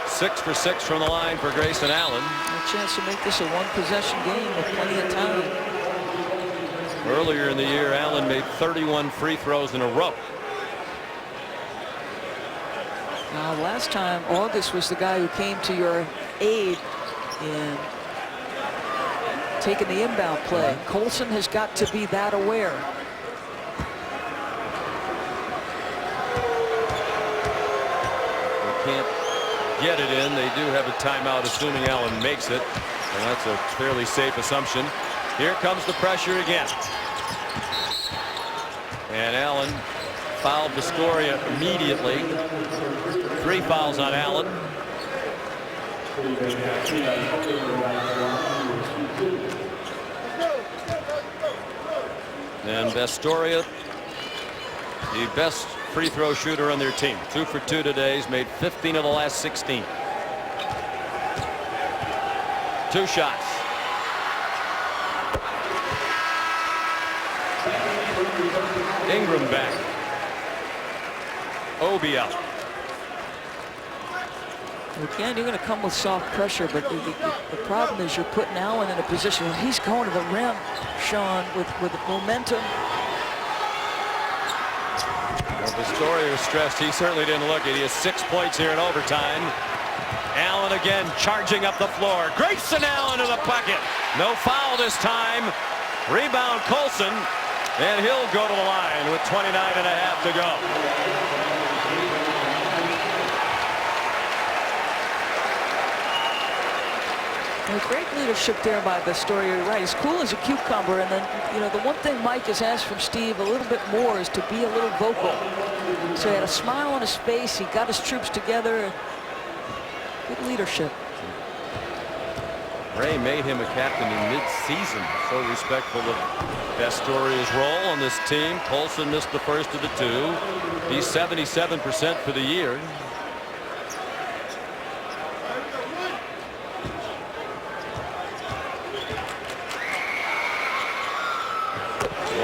6 for 6 from the line for Grayson Allen. A chance to make this a one-possession game with plenty of time. Earlier in the year, Allen made 31 free throws in a row. Now, last time, August was the guy who came to your aid in taking the inbound play. Colson has got to be that aware. They can't get it in. They do have a timeout, assuming Allen makes it, and that's a fairly safe assumption. Here comes the pressure again. And Allen fouled Vastoria immediately. 3 fouls on Allen. And Vastoria, the best free throw shooter on their team. 2 for 2 today. He's made 15 of the last 16. 2 shots. Ingram back. Obi out. Again, you're going to come with soft pressure, but the problem is you're putting Allen in a position where he's going to the rim, Sean, with momentum. Well, Vastoria was stressed. He certainly didn't look it. He has 6 points here in overtime. Allen again charging up the floor. Grayson Allen to the bucket. No foul this time. Rebound Colson. And he'll go to the line with 29 and a half to go. Well, great leadership there by Vastoria. You're right. He's cool as a cucumber. And then, you know, the one thing Mike has asked from Steve a little bit more is to be a little vocal. So he had a smile on his face. He got his troops together. Good leadership. Ray made him a captain in mid-season. So respectful of Pastoria's role on this team. Colson missed the first of the two. He's 77% for the year.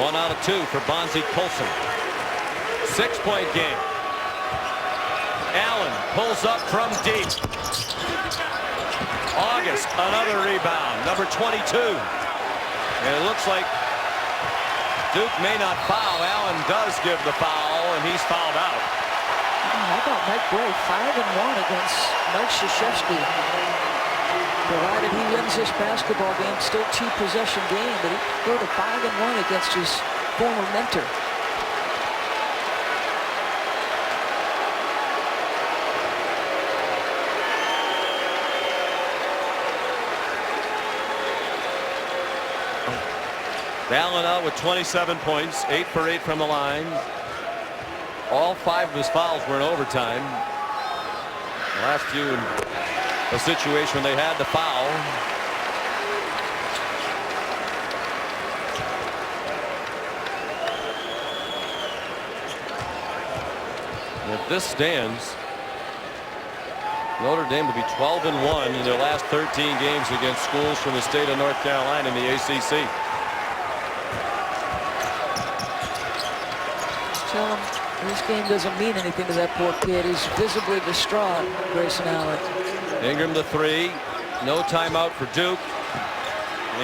One out of two for Bonzie Colson. 6-point game. Allen pulls up from deep. August, another rebound, number 22. And it looks like Duke may not foul. Allen does give the foul, and he's fouled out. How about Mike Bray, 5-1 against Mike Krzyzewski. Provided he wins this basketball game, still 2-possession game, but he go to 5-1 against his former mentor. Allen out with 27 points, 8 for 8 from the line. All 5 of his fouls were in overtime. The last few in a situation when they had the foul. And if this stands, Notre Dame will be 12-1 in their last 13 games against schools from the state of North Carolina in the ACC. Tell him this game doesn't mean anything to that poor kid. He's visibly distraught, Grayson Allen. Ingram the 3. No timeout for Duke.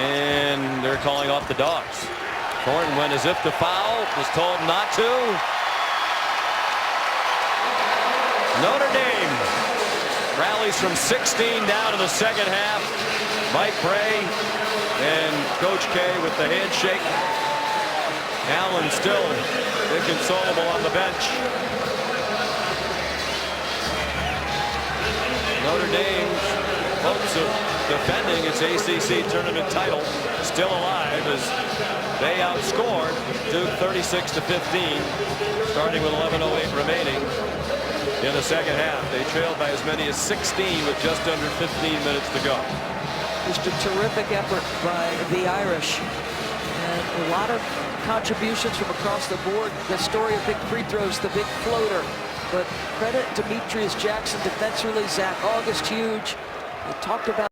And they're calling off the Dogs. Thornton went as if to foul. Was told not to. Notre Dame rallies from 16 down in the second half. Mike Bray and Coach K with the handshake. Allen still inconsolable on the bench. Notre Dame's hopes of defending its ACC tournament title still alive as they outscored Duke 36-15, starting with 11:08 remaining in the second half. They trailed by as many as 16 with just under 15 minutes to go. Just a terrific effort by the Irish, and a lot of contributions from across the board. The story of big free throws, the big floater. But credit Demetrius Jackson defensively, Zach August huge. We talked about